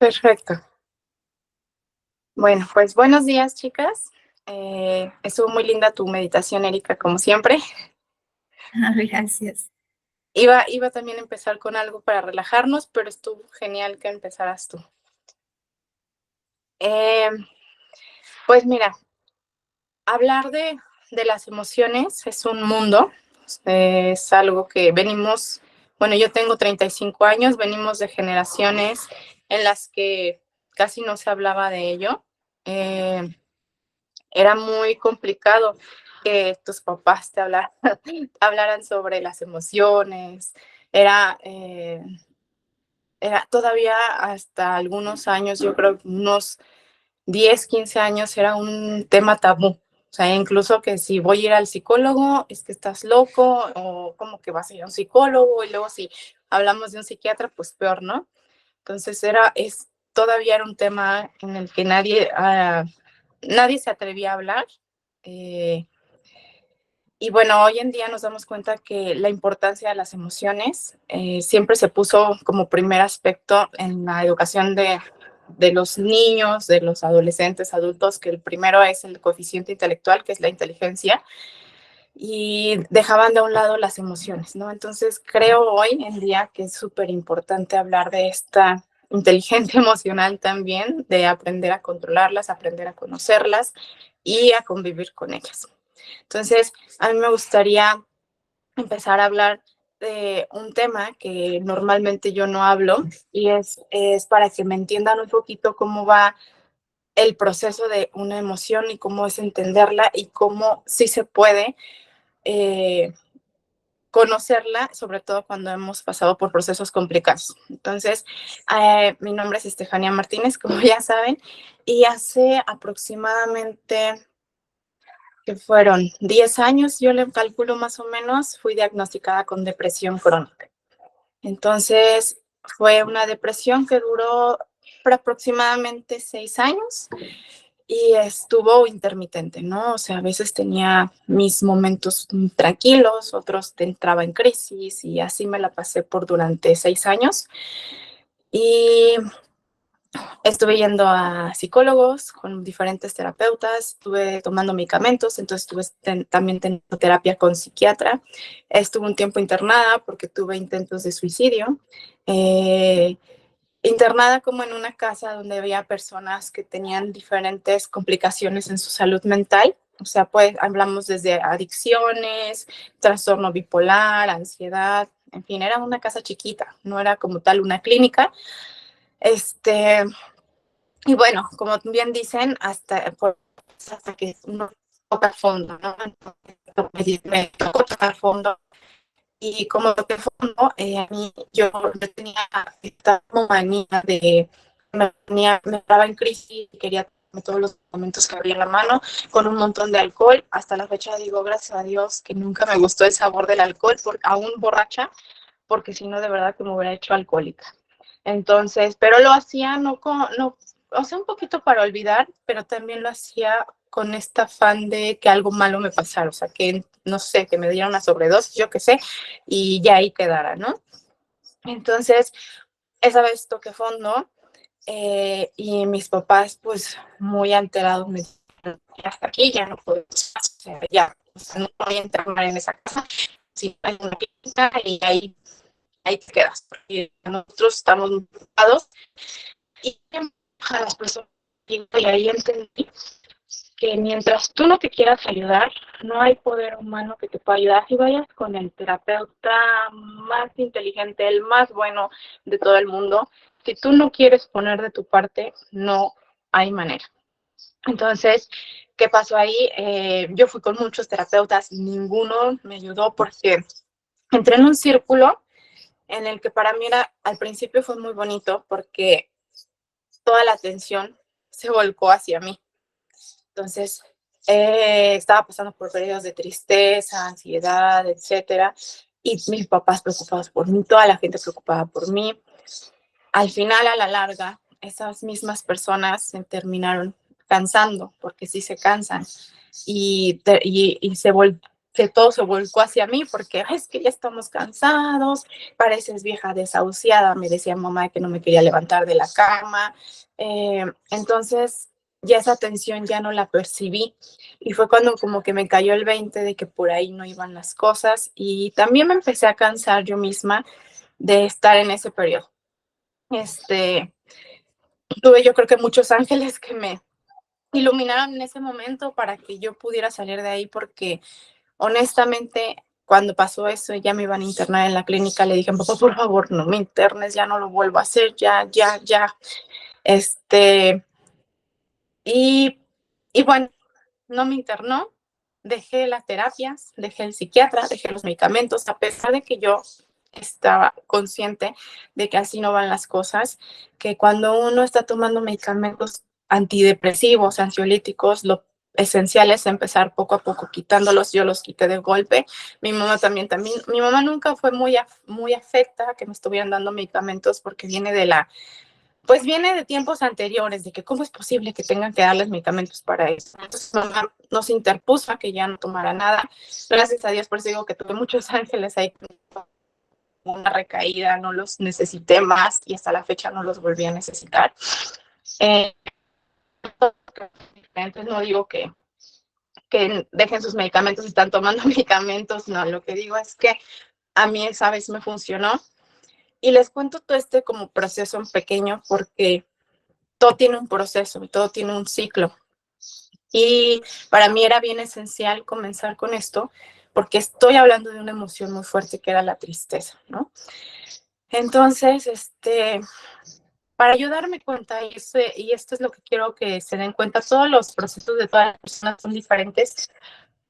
Perfecto. Bueno, pues buenos días, chicas. Estuvo muy linda tu meditación, Erika, como siempre. Gracias. Iba también a empezar con algo para relajarnos, pero estuvo genial que empezaras tú. Eh, pues mira, hablar de las emociones es un mundo, es algo que venimos, bueno, yo tengo 35 años, venimos de generaciones en las que casi no se hablaba de ello. Eh, Era muy complicado que tus papás te hablaran sobre las emociones. Era, eh, Era todavía hasta algunos años, yo creo unos 10, 15 años, era un tema tabú. O sea, incluso que si voy a ir al psicólogo, es que estás loco, o como que vas a ir a un psicólogo, y luego si hablamos de un psiquiatra, pues peor, ¿no? Entonces todavía era un tema en el que nadie se atrevía a hablar. eh, y bueno, hoy en día nos damos cuenta que la importancia de las emociones siempre se puso como primer aspecto en la educación de los niños, de los adolescentes, adultos, que el primero es el coeficiente intelectual, que es la inteligencia, y dejaban de un lado las emociones, ¿no? Entonces creo hoy en día que es súper importante hablar de esta inteligencia emocional también, de aprender a controlarlas, aprender a conocerlas y a convivir con ellas. Entonces, a mí me gustaría empezar a hablar de un tema que normalmente yo no hablo y es para que me entiendan un poquito cómo va el proceso de una emoción y cómo es entenderla y cómo sí se puede eh, conocerla, sobre todo cuando hemos pasado por procesos complicados. Entonces, mi nombre es Estefania Martínez, como ya saben, y hace aproximadamente que fueron 10 años, yo le calculo más o menos, fui diagnosticada con depresión crónica. Entonces, fue una depresión que duró por aproximadamente 6 años y estuvo intermitente, ¿no? O sea, a veces tenía mis momentos tranquilos, otros te entraba en crisis y así me la pasé por durante 6 años. Y estuve yendo a psicólogos con diferentes terapeutas, estuve tomando medicamentos, entonces estuve también teniendo terapia con psiquiatra. Estuve un tiempo internada porque tuve intentos de suicidio. Eh, Internada como en una casa donde había personas que tenían diferentes complicaciones en su salud mental. O sea, pues hablamos desde adicciones, trastorno bipolar, ansiedad, en fin, era una casa chiquita, no era como tal una clínica. Este, y bueno, como bien dicen, hasta que uno toca fondo, ¿no? Entonces, me tocó tocar fondo. Y como toqué fondo, a mí yo tenía esta manía me estaba en crisis y quería tomarme todos los momentos que había en la mano con un montón de alcohol. Hasta la fecha digo, gracias a Dios, que nunca me gustó el sabor del alcohol, aún borracha, porque si no, de verdad que me hubiera hecho alcohólica. Entonces, pero lo hacía no, o sea, un poquito para olvidar, pero también lo hacía con este afán de que algo malo me pasara, o sea, que no sé, que me diera una sobredosis, yo qué sé, y ya ahí quedara, ¿no? Entonces, esa vez toqué fondo y mis papás, pues, muy alterados, me dijeron, hasta aquí ya no puedo, o sea, ya, o sea, no voy a entrar en esa casa, si hay una clínica y ahí te quedas, porque nosotros estamos muy preocupados y a las personas y ahí entendí que mientras tú no te quieras ayudar, no hay poder humano que te pueda ayudar. Si vayas con el terapeuta más inteligente, el más bueno de todo el mundo, si tú no quieres poner de tu parte, no hay manera. Entonces, ¿qué pasó ahí? Yo fui con muchos terapeutas, ninguno me ayudó porque entré en un círculo en el que para mí al principio fue muy bonito porque toda la atención se volcó hacia mí. Entonces, estaba pasando por periodos de tristeza, ansiedad, etcétera, y mis papás preocupados por mí, toda la gente preocupada por mí. Al final, a la larga, esas mismas personas se terminaron cansando, porque sí se cansan, y que todo se volcó hacia mí porque es que ya estamos cansados, pareces vieja desahuciada, me decía mamá que no me quería levantar de la cama. Entonces ya esa tensión ya no la percibí y fue cuando como que me cayó el 20 de que por ahí no iban las cosas y también me empecé a cansar yo misma de estar en ese periodo. Tuve yo creo que muchos ángeles que me iluminaron en ese momento para que yo pudiera salir de ahí porque honestamente, cuando pasó eso, ya me iban a internar en la clínica, le dije, papá, por favor, no me internes, ya no lo vuelvo a hacer, ya, ya, ya. Este, y, y bueno, no me internó, dejé las terapias, dejé el psiquiatra, dejé los medicamentos, a pesar de que yo estaba consciente de que así no van las cosas, que cuando uno está tomando medicamentos antidepresivos, ansiolíticos, lo esencial es empezar poco a poco quitándolos. Yo los quité de golpe. Mi mamá también. Mi mamá nunca fue muy afecta a que me estuvieran dando medicamentos porque pues viene de tiempos anteriores, de que cómo es posible que tengan que darles medicamentos para eso. Entonces mamá nos interpuso a que ya no tomara nada. Gracias a Dios, por eso digo que tuve muchos ángeles ahí, una recaída, no los necesité más y hasta la fecha no los volví a necesitar. Entonces no digo que dejen sus medicamentos, están tomando medicamentos, no, lo que digo es que a mí esa vez me funcionó y les cuento todo este como proceso en pequeño porque todo tiene un proceso y todo tiene un ciclo. Y para mí era bien esencial comenzar con esto porque estoy hablando de una emoción muy fuerte que era la tristeza, ¿no? Entonces, para yo darme cuenta, y esto es lo que quiero que se den cuenta, todos los procesos de todas las personas son diferentes,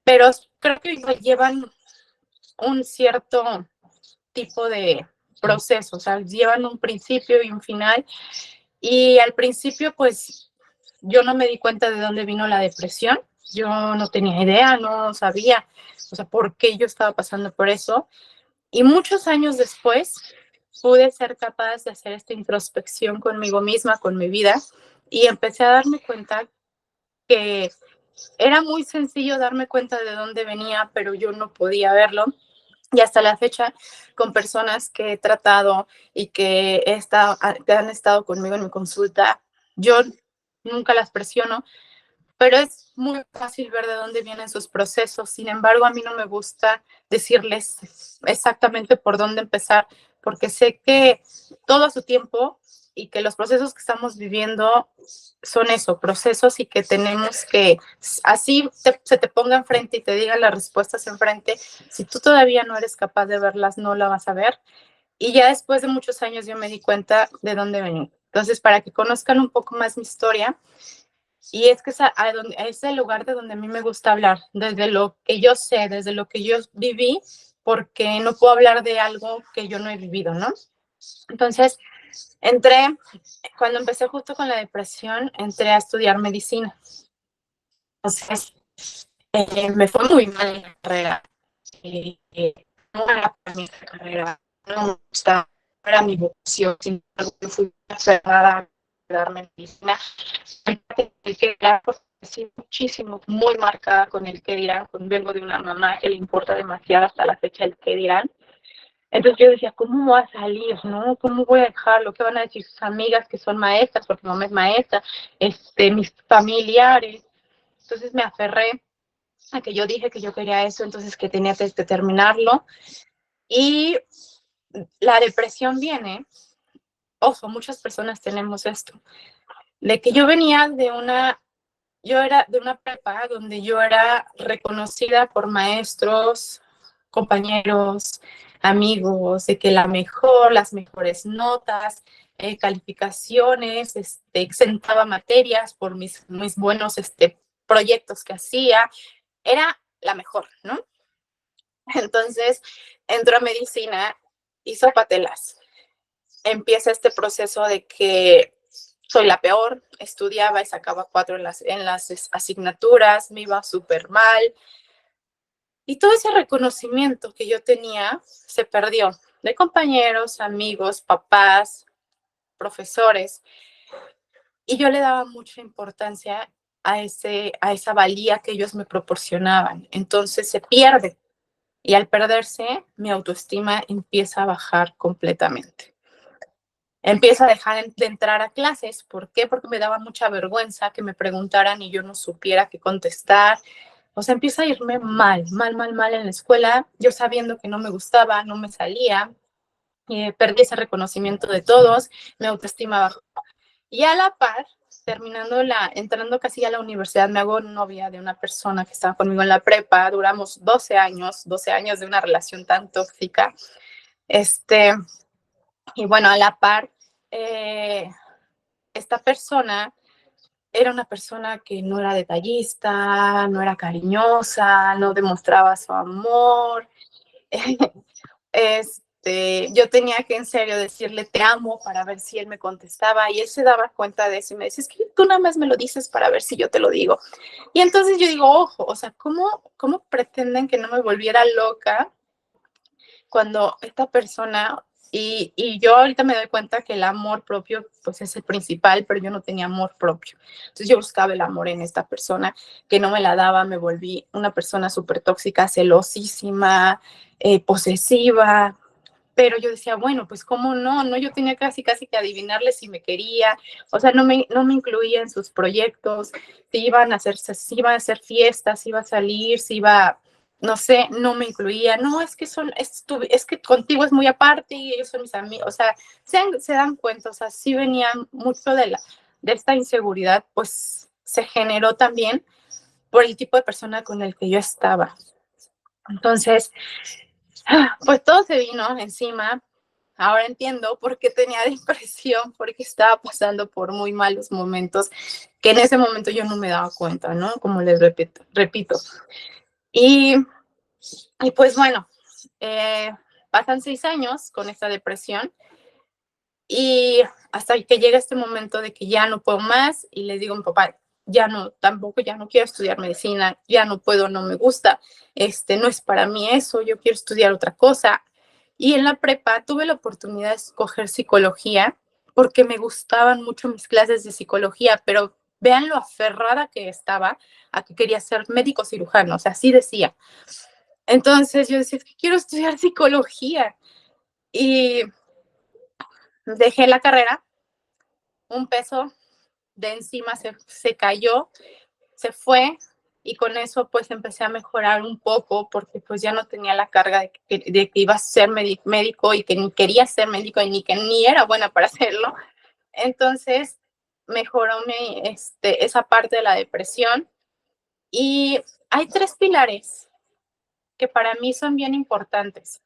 pero creo que llevan un cierto tipo de proceso, o sea, llevan un principio y un final, y al principio, pues, yo no me di cuenta de dónde vino la depresión, yo no tenía idea, no sabía, o sea, por qué yo estaba pasando por eso, y muchos años después pude ser capaz de hacer esta introspección conmigo misma, con mi vida, y empecé a darme cuenta que era muy sencillo darme cuenta de dónde venía, pero yo no podía verlo. Y hasta la fecha, con personas que he tratado y que han estado conmigo en mi consulta, yo nunca las presiono, pero es muy fácil ver de dónde vienen sus procesos. Sin embargo, a mí no me gusta decirles exactamente por dónde empezar, porque sé que todo a su tiempo y que los procesos que estamos viviendo son eso, procesos y que tenemos que, así se te ponga enfrente y te digan las respuestas enfrente, si tú todavía no eres capaz de verlas, no la vas a ver. Y ya después de muchos años yo me di cuenta de dónde venía. Entonces, para que conozcan un poco más mi historia, y es que es el lugar de donde a mí me gusta hablar, desde lo que yo sé, desde lo que yo viví, porque no puedo hablar de algo que yo no he vivido, ¿no? Entonces, cuando empecé justo con la depresión, entré a estudiar medicina. Entonces, me fue muy mal en la carrera. No era para mí la carrera, no me gustaba, no era mi vocación, sin embargo, yo fui aferrada a estudiarme medicina. El que dirán, pues, sí, muchísimo, muy marcada con el que dirán, vengo de una mamá que le importa demasiado hasta la fecha el que dirán. Entonces yo decía, ¿cómo voy a salir? ¿No? ¿Cómo voy a dejarlo? ¿Qué van a decir sus amigas que son maestras? Porque mi mamá es maestra, mis familiares. Entonces me aferré a que yo dije que yo quería eso, entonces que tenía que terminarlo. Y la depresión viene, ojo, muchas personas tenemos esto, de que yo era de una prepa donde yo era reconocida por maestros, compañeros, amigos, de que las mejores notas, calificaciones, exentaba materias por mis buenos proyectos que hacía, era la mejor, ¿no? Entonces, entro a medicina y zópatelas. Empieza este proceso de que soy la peor, estudiaba y sacaba 4 en las asignaturas, me iba súper mal. Y todo ese reconocimiento que yo tenía se perdió de compañeros, amigos, papás, profesores. Y yo le daba mucha importancia a esa valía que ellos me proporcionaban. Entonces se pierde. Y al perderse, mi autoestima empieza a bajar completamente. Empiezo a dejar de entrar a clases. ¿Por qué? Porque me daba mucha vergüenza que me preguntaran y yo no supiera qué contestar. O sea, empieza a irme mal, mal, mal, mal en la escuela. Yo sabiendo que no me gustaba, no me salía. Perdí ese reconocimiento de todos, mi autoestima bajó. Y a la par, entrando casi a la universidad, me hago novia de una persona que estaba conmigo en la prepa. Duramos 12 años de una relación tan tóxica. Y bueno, a la par, esta persona era una persona que no era detallista, no era cariñosa, no demostraba su amor. Yo tenía que en serio decirle te amo para ver si él me contestaba y él se daba cuenta de eso y me decía, es que tú nada más me lo dices para ver si yo te lo digo. Y entonces yo digo, ojo, o sea, ¿cómo pretenden que no me volviera loca cuando esta persona, y yo ahorita me doy cuenta que el amor propio pues es el principal, pero yo no tenía amor propio. Entonces yo buscaba el amor en esta persona que no me la daba, me volví una persona súper tóxica, celosísima, posesiva, pero yo decía, bueno, pues cómo no, no, yo tenía casi que adivinarle si me quería, o sea, no me incluía en sus proyectos, si iban a hacer fiestas, si iba a salir, si iba, no sé, no me incluía, no, es que contigo es muy aparte y ellos son mis amigos, o sea, se dan cuenta, o sea, sí venía mucho de esta inseguridad, pues se generó también por el tipo de persona con el que yo estaba. Entonces, pues todo se vino encima. Ahora entiendo por qué tenía depresión, porque estaba pasando por muy malos momentos, que en ese momento yo no me daba cuenta, ¿no? Como les repito. Y, y pues bueno, pasan 6 años con esta depresión y hasta que llega este momento de que ya no puedo más y le digo a mi papá, ya no quiero estudiar medicina, ya no puedo, no me gusta, no es para mí eso, yo quiero estudiar otra cosa. Y en la prepa tuve la oportunidad de escoger psicología porque me gustaban mucho mis clases de psicología, pero vean lo aferrada que estaba a que quería ser médico cirujano, o sea, así decía. Entonces yo decía, es que quiero estudiar psicología. Y dejé la carrera, un peso de encima se cayó, se fue y con eso pues empecé a mejorar un poco porque pues ya no tenía la carga de que iba a ser médico y que ni quería ser médico y que ni era buena para hacerlo. Entonces mejoró esa parte de la depresión y hay 3 pilares que para mí son bien importantes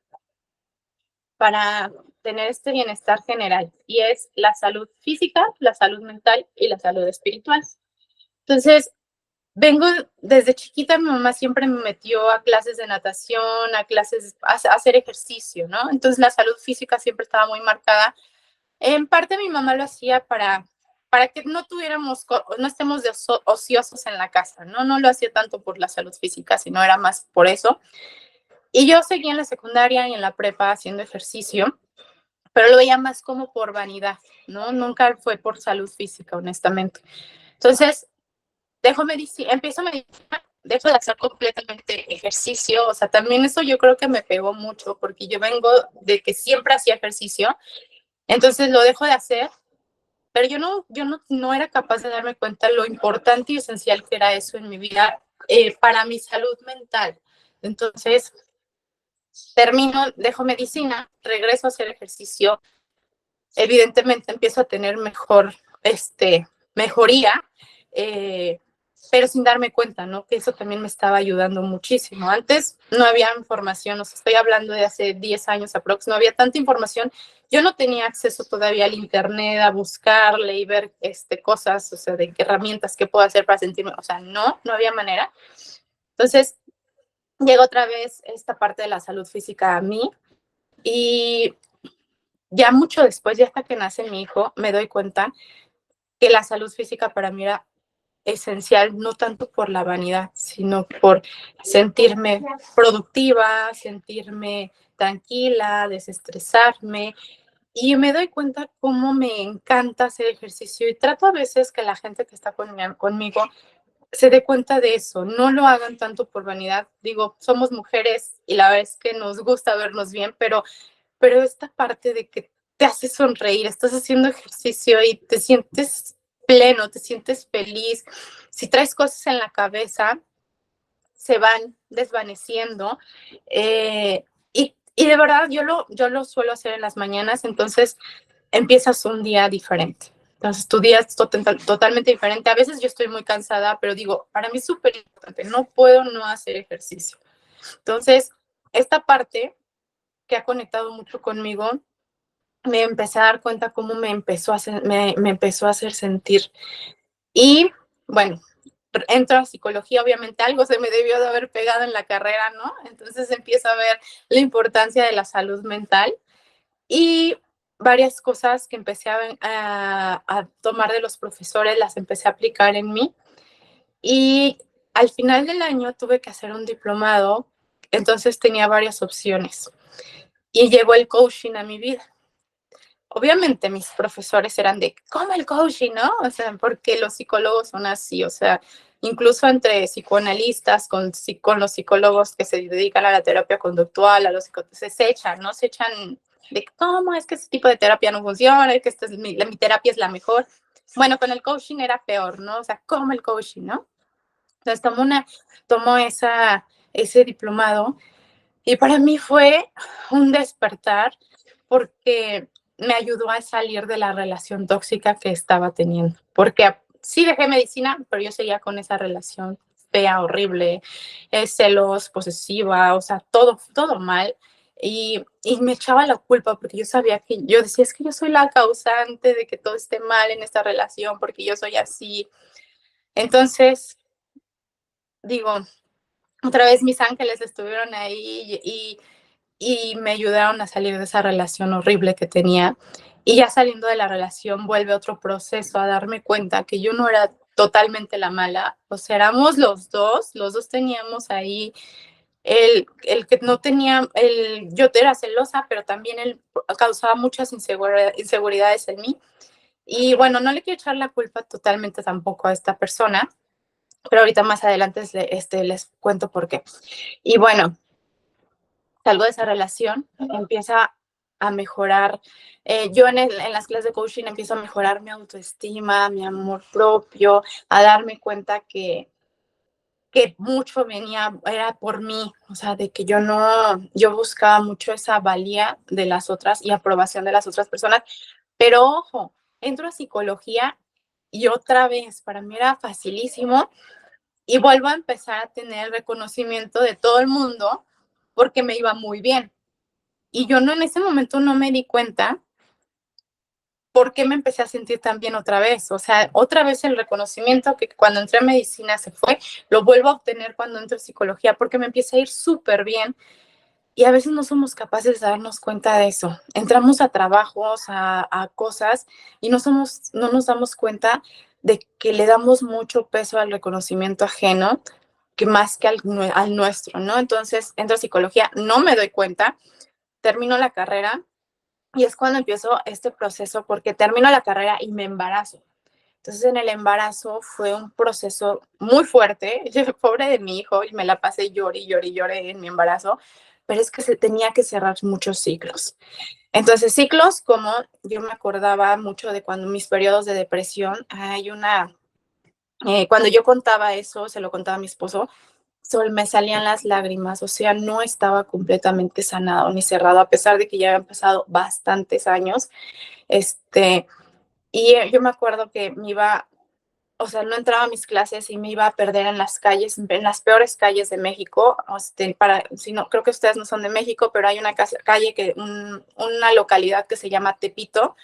para tener este bienestar general y es la salud física, la salud mental y la salud espiritual. Entonces, vengo desde chiquita, mi mamá siempre me metió a clases de natación, a hacer ejercicio, ¿no? Entonces la salud física siempre estaba muy marcada. En parte mi mamá lo hacía para que no estemos ociosos en la casa, ¿no? No lo hacía tanto por la salud física, sino era más por eso. Y yo seguía en la secundaria y en la prepa haciendo ejercicio, pero lo veía más como por vanidad, ¿no? Nunca fue por salud física, honestamente. Entonces, empiezo medicina, dejo de hacer completamente ejercicio, o sea, también eso yo creo que me pegó mucho, porque yo vengo de que siempre hacía ejercicio, entonces lo dejo de hacer, pero yo no era capaz de darme cuenta lo importante y esencial que era eso en mi vida, para mi salud mental. Entonces, dejo medicina, regreso a hacer ejercicio, evidentemente empiezo a tener mejoría, eh, pero sin darme cuenta, ¿no? Que eso también me estaba ayudando muchísimo. Antes no había información, os estoy hablando de hace 10 años aprox, no había tanta información. Yo no tenía acceso todavía al internet, a buscarle y ver cosas, o sea, de qué herramientas, qué puedo hacer para sentirme, o sea, no había manera. Entonces, llega otra vez esta parte de la salud física a mí y ya mucho después, ya hasta que nace mi hijo, me doy cuenta que la salud física para mí era esencial, no tanto por la vanidad, sino por sentirme productiva, sentirme tranquila, desestresarme. Y me doy cuenta cómo me encanta hacer ejercicio y trato a veces que la gente que está conmigo se dé cuenta de eso, no lo hagan tanto por vanidad. Digo, somos mujeres y la verdad es que nos gusta vernos bien, pero esta parte de que te hace sonreír, estás haciendo ejercicio y te sientes pleno, te sientes feliz. Si traes cosas en la cabeza, se van desvaneciendo. Y de verdad, yo lo suelo hacer en las mañanas, entonces empiezas un día diferente. Entonces tu día es totalmente diferente. A veces yo estoy muy cansada, pero digo, para mí es súper importante, no puedo no hacer ejercicio. Entonces, esta parte que ha conectado mucho conmigo, me empecé a dar cuenta cómo me empezó a hacer sentir. Y bueno, entro a psicología, obviamente algo se me debió de haber pegado en la carrera, ¿no? Entonces empiezo a ver la importancia de la salud mental y varias cosas que empecé a tomar de los profesores, las empecé a aplicar en mí. Y al final del año tuve que hacer un diplomado, entonces tenía varias opciones. Y llegó el coaching a mi vida. Obviamente mis profesores eran de, ¿cómo el coaching, no? O sea, porque los psicólogos son así, o sea, incluso entre psicoanalistas, con los psicólogos que se dedican a la terapia conductual, a los se echan, ¿no? Se echan de, ¿cómo es que ese tipo de terapia no funciona? Que esta es mi terapia es la mejor. Bueno, con el coaching era peor, ¿no? O sea, ¿cómo el coaching, no? Entonces tomo ese diplomado y para mí fue un despertar porque me ayudó a salir de la relación tóxica que estaba teniendo. Porque sí dejé medicina, pero yo seguía con esa relación fea, horrible, celos, posesiva, o sea, todo mal. Y me echaba la culpa porque yo sabía que yo decía, es que yo soy la causante de que todo esté mal en esta relación porque yo soy así. Entonces, digo, otra vez mis ángeles estuvieron ahí y me ayudaron a salir de esa relación horrible que tenía. Y ya saliendo de la relación vuelve otro proceso a darme cuenta que yo no era totalmente la mala, o sea, éramos los dos teníamos ahí el que no tenía, yo era celosa, pero también él causaba muchas inseguridades en mí. Y bueno, no le quiero echar la culpa totalmente tampoco a esta persona, pero ahorita más adelante les cuento por qué. Y bueno, salgo de esa relación, empieza a mejorar. Yo en las clases de coaching empiezo a mejorar mi autoestima, mi amor propio, a darme cuenta que mucho venía, era por mí, o sea, de que yo buscaba mucho esa valía de las otras y aprobación de las otras personas, pero ojo, entro a psicología y otra vez, para mí era facilísimo y vuelvo a empezar a tener el reconocimiento de todo el mundo porque me iba muy bien. Y yo no en ese momento no me di cuenta por qué me empecé a sentir tan bien otra vez. O sea, otra vez el reconocimiento que cuando entré a medicina se fue, lo vuelvo a obtener cuando entro a psicología porque me empieza a ir súper bien. Y a veces no somos capaces de darnos cuenta de eso. Entramos a trabajos, a cosas y no nos damos cuenta de que le damos mucho peso al reconocimiento ajeno que más que al nuestro, ¿no? Entonces, entro a psicología, no me doy cuenta, termino la carrera y es cuando empiezo este proceso porque termino la carrera y me embarazo. Entonces en el embarazo fue un proceso muy fuerte, pobre de mi hijo, y me la pasé lloré y lloré y lloré en mi embarazo, pero es que se tenía que cerrar muchos ciclos. Entonces ciclos como yo me acordaba mucho de cuando mis periodos de depresión, cuando yo contaba eso, se lo contaba a mi esposo, me salían las lágrimas, o sea, no estaba completamente sanado ni cerrado, a pesar de que ya habían pasado bastantes años. Este, yo me acuerdo que me iba, o sea, no entraba a mis clases y me iba a perder en las calles, en las peores calles de México. Si no, creo que ustedes no son de México, pero hay una calle una localidad que se llama Tepito,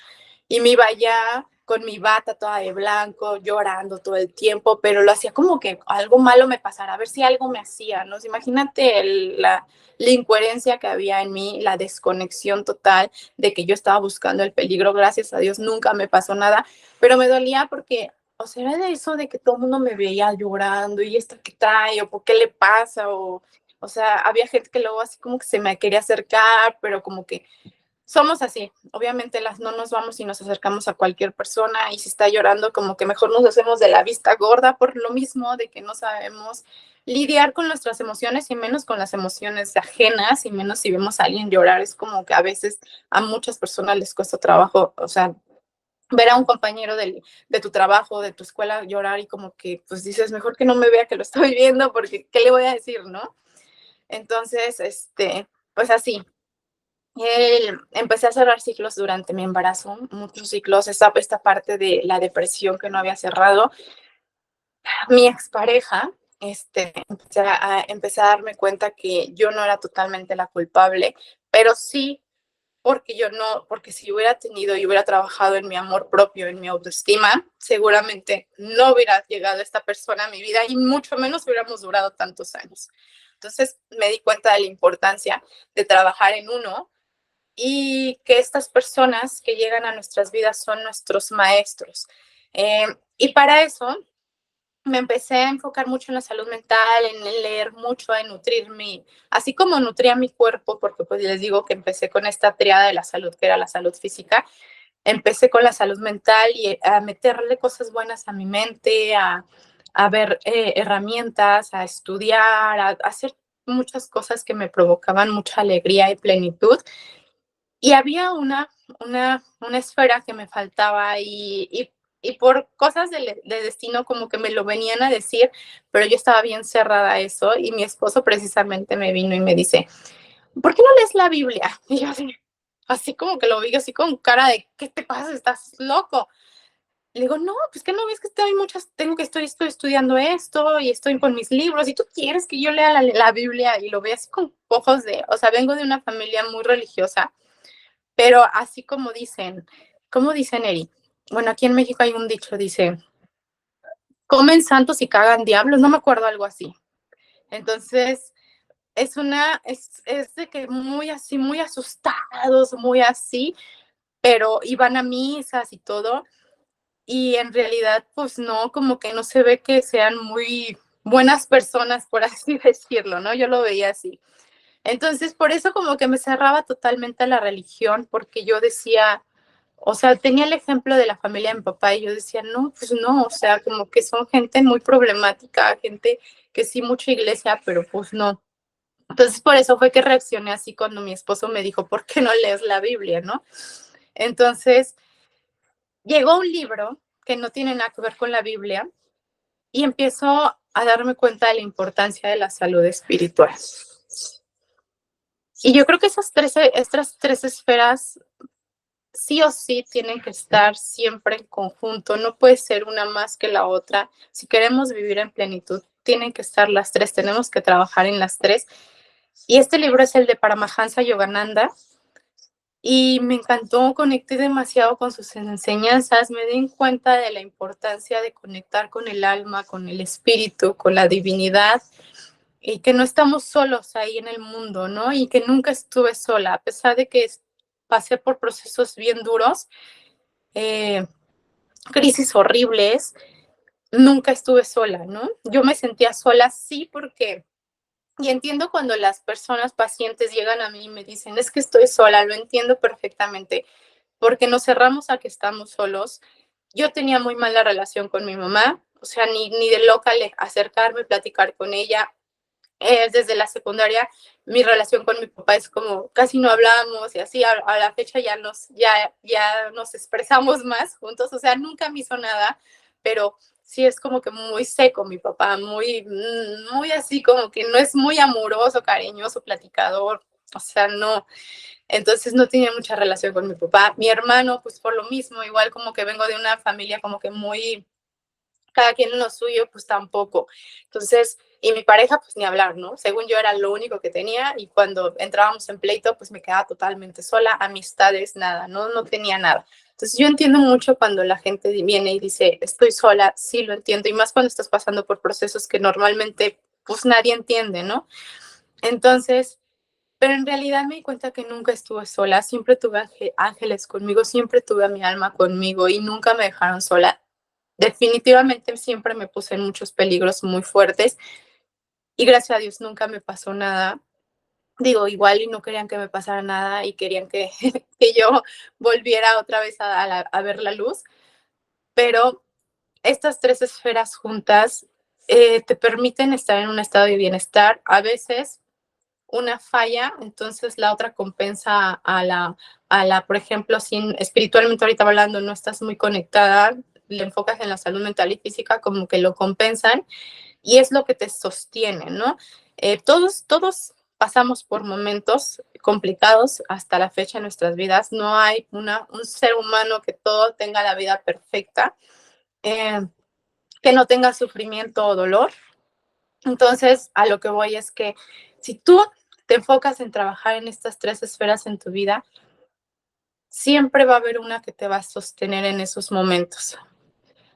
y me iba allá con mi bata toda de blanco, llorando todo el tiempo, pero lo hacía como que algo malo me pasara, a ver si algo me hacía, ¿no? Imagínate la incoherencia que había en mí, la desconexión total de que yo estaba buscando el peligro. Gracias a Dios nunca me pasó nada, pero me dolía porque, o sea, era de eso de que todo el mundo me veía llorando y esto que trae, o por qué le pasa, o sea, había gente que luego así como que se me quería acercar, pero como que somos así. Obviamente no nos vamos y nos acercamos a cualquier persona y si está llorando como que mejor nos hacemos de la vista gorda por lo mismo de que no sabemos lidiar con nuestras emociones y menos con las emociones ajenas y menos si vemos a alguien llorar. Es como que a veces a muchas personas les cuesta trabajo, o sea, ver a un compañero de tu trabajo, de tu escuela llorar y como que pues dices, mejor que no me vea que lo estoy viendo porque ¿qué le voy a decir, no? Entonces, pues así, empecé a cerrar ciclos durante mi embarazo, muchos ciclos, esta parte de la depresión que no había cerrado. Mi expareja, empecé a darme cuenta que yo no era totalmente la culpable, pero sí porque yo no, porque si hubiera tenido y hubiera trabajado en mi amor propio, en mi autoestima, seguramente no hubiera llegado esta persona a mi vida y mucho menos hubiéramos durado tantos años. Entonces me di cuenta de la importancia de trabajar en uno y que estas personas que llegan a nuestras vidas son nuestros maestros. Y para eso me empecé a enfocar mucho en la salud mental, en leer mucho, en nutrirme, así como nutría mi cuerpo, porque pues les digo que empecé con esta triada de la salud, que era la salud física, empecé con la salud mental y a meterle cosas buenas a mi mente, a ver herramientas, a estudiar, a hacer muchas cosas que me provocaban mucha alegría y plenitud. Y había una esfera que me faltaba y por cosas de destino como que me lo venían a decir, pero yo estaba bien cerrada a eso y mi esposo precisamente me vino y me dice, ¿por qué no lees la Biblia? Y yo así como que lo vi así con cara de, ¿qué te pasa? ¿Estás loco? Le digo, no, pues que no ves que estoy estudiando esto y estoy con mis libros y tú quieres que yo lea la Biblia y lo ve así con ojos de, o sea, vengo de una familia muy religiosa pero así como dicen Eri? Bueno, aquí en México hay un dicho, dice, comen santos y cagan diablos, no me acuerdo algo así. Entonces, es de que muy así, muy asustados, muy así, pero iban a misas y todo, y en realidad, pues no, como que no se ve que sean muy buenas personas, por así decirlo, ¿no? Yo lo veía así. Entonces, por eso como que me cerraba totalmente a la religión, porque yo decía, o sea, tenía el ejemplo de la familia de mi papá y yo decía, no, pues no, o sea, como que son gente muy problemática, gente que sí, mucha iglesia, pero pues no. Entonces, por eso fue que reaccioné así cuando mi esposo me dijo, ¿por qué no lees la Biblia, no? Entonces, llegó un libro que no tiene nada que ver con la Biblia y empiezo a darme cuenta de la importancia de la salud espiritual. Y yo creo que estas tres esferas sí o sí tienen que estar siempre en conjunto, no puede ser una más que la otra. Si queremos vivir en plenitud, tienen que estar las tres, tenemos que trabajar en las tres. Y este libro es el de Paramahansa Yogananda y me encantó, conecté demasiado con sus enseñanzas, me di cuenta de la importancia de conectar con el alma, con el espíritu, con la divinidad y que no estamos solos ahí en el mundo, ¿no? Y que nunca estuve sola, a pesar de que pasé por procesos bien duros, eh, crisis horribles, nunca estuve sola, ¿no? Yo me sentía sola, sí, porque, y entiendo cuando las personas pacientes llegan a mí y me dicen, es que estoy sola, lo entiendo perfectamente, porque nos cerramos a que estamos solos. Yo tenía muy mala relación con mi mamá, o sea, ni de loca acercarme, platicar con ella. Desde la secundaria, mi relación con mi papá es como casi no hablamos y así a la fecha ya nos expresamos más juntos, o sea, nunca me hizo nada, pero sí es como que muy seco mi papá, muy así como que no es muy amoroso, cariñoso, platicador, o sea, no, entonces no tenía mucha relación con mi papá. Mi hermano, pues por lo mismo, igual como que vengo de una familia como que muy cada quien en lo suyo, pues tampoco. Entonces, y mi pareja, pues ni hablar, ¿no? Según yo era lo único que tenía y cuando entrábamos en pleito, pues me quedaba totalmente sola, amistades, nada, no tenía nada. Entonces yo entiendo mucho cuando la gente viene y dice, estoy sola, sí lo entiendo, y más cuando estás pasando por procesos que normalmente pues nadie entiende, ¿no? Entonces, pero en realidad me di cuenta que nunca estuve sola, siempre tuve ángeles conmigo, siempre tuve a mi alma conmigo y nunca me dejaron sola. Definitivamente siempre me puse en muchos peligros muy fuertes y gracias a Dios nunca me pasó nada. Digo, igual y no querían que me pasara nada y querían que, que yo volviera otra vez a ver la luz, pero estas tres esferas juntas te permiten estar en un estado de bienestar. A veces una falla, entonces la otra compensa por ejemplo, si espiritualmente ahorita hablando no estás muy conectada, le enfocas en la salud mental y física, como que lo compensan y es lo que te sostiene, ¿no? Todos pasamos por momentos complicados hasta la fecha en nuestras vidas. No hay un ser humano que todo tenga la vida perfecta, eh, que no tenga sufrimiento o dolor. Entonces, a lo que voy es que si tú te enfocas en trabajar en estas tres esferas en tu vida, siempre va a haber una que te va a sostener en esos momentos.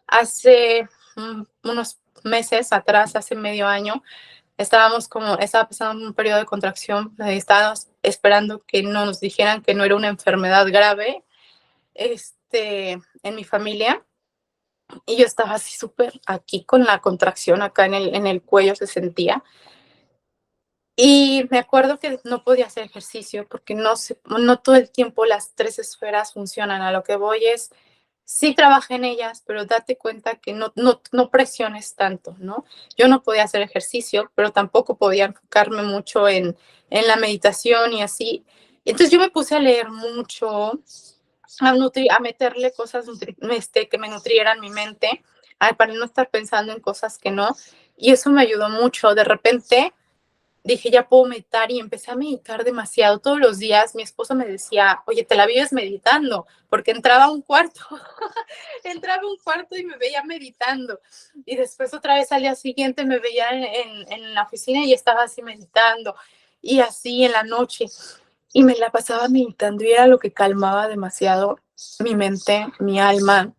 Hace unos meses atrás, hace medio año, estaba pasando un periodo de contracción, estábamos esperando que no nos dijeran que no era una enfermedad grave, en mi familia, y yo estaba así súper aquí con la contracción acá en el cuello se sentía. Y me acuerdo que no podía hacer ejercicio porque no todo el tiempo las tres esferas funcionan. A lo que voy es, sí trabaja en ellas, pero date cuenta que no presiones tanto, ¿no? Yo no podía hacer ejercicio, pero tampoco podía enfocarme mucho en la meditación y así. Entonces yo me puse a leer mucho, a meterle cosas que me nutrieran mi mente, para no estar pensando en cosas que no. Y eso me ayudó mucho. De repente dije, ya puedo meditar y empecé a meditar demasiado. Todos los días mi esposo me decía, oye, te la vives meditando, porque entraba a un cuarto, entraba a un cuarto y me veía meditando. Y después otra vez al día siguiente me veía en la oficina y estaba así meditando. Y así en la noche. Y me la pasaba meditando y era lo que calmaba demasiado mi mente, mi alma.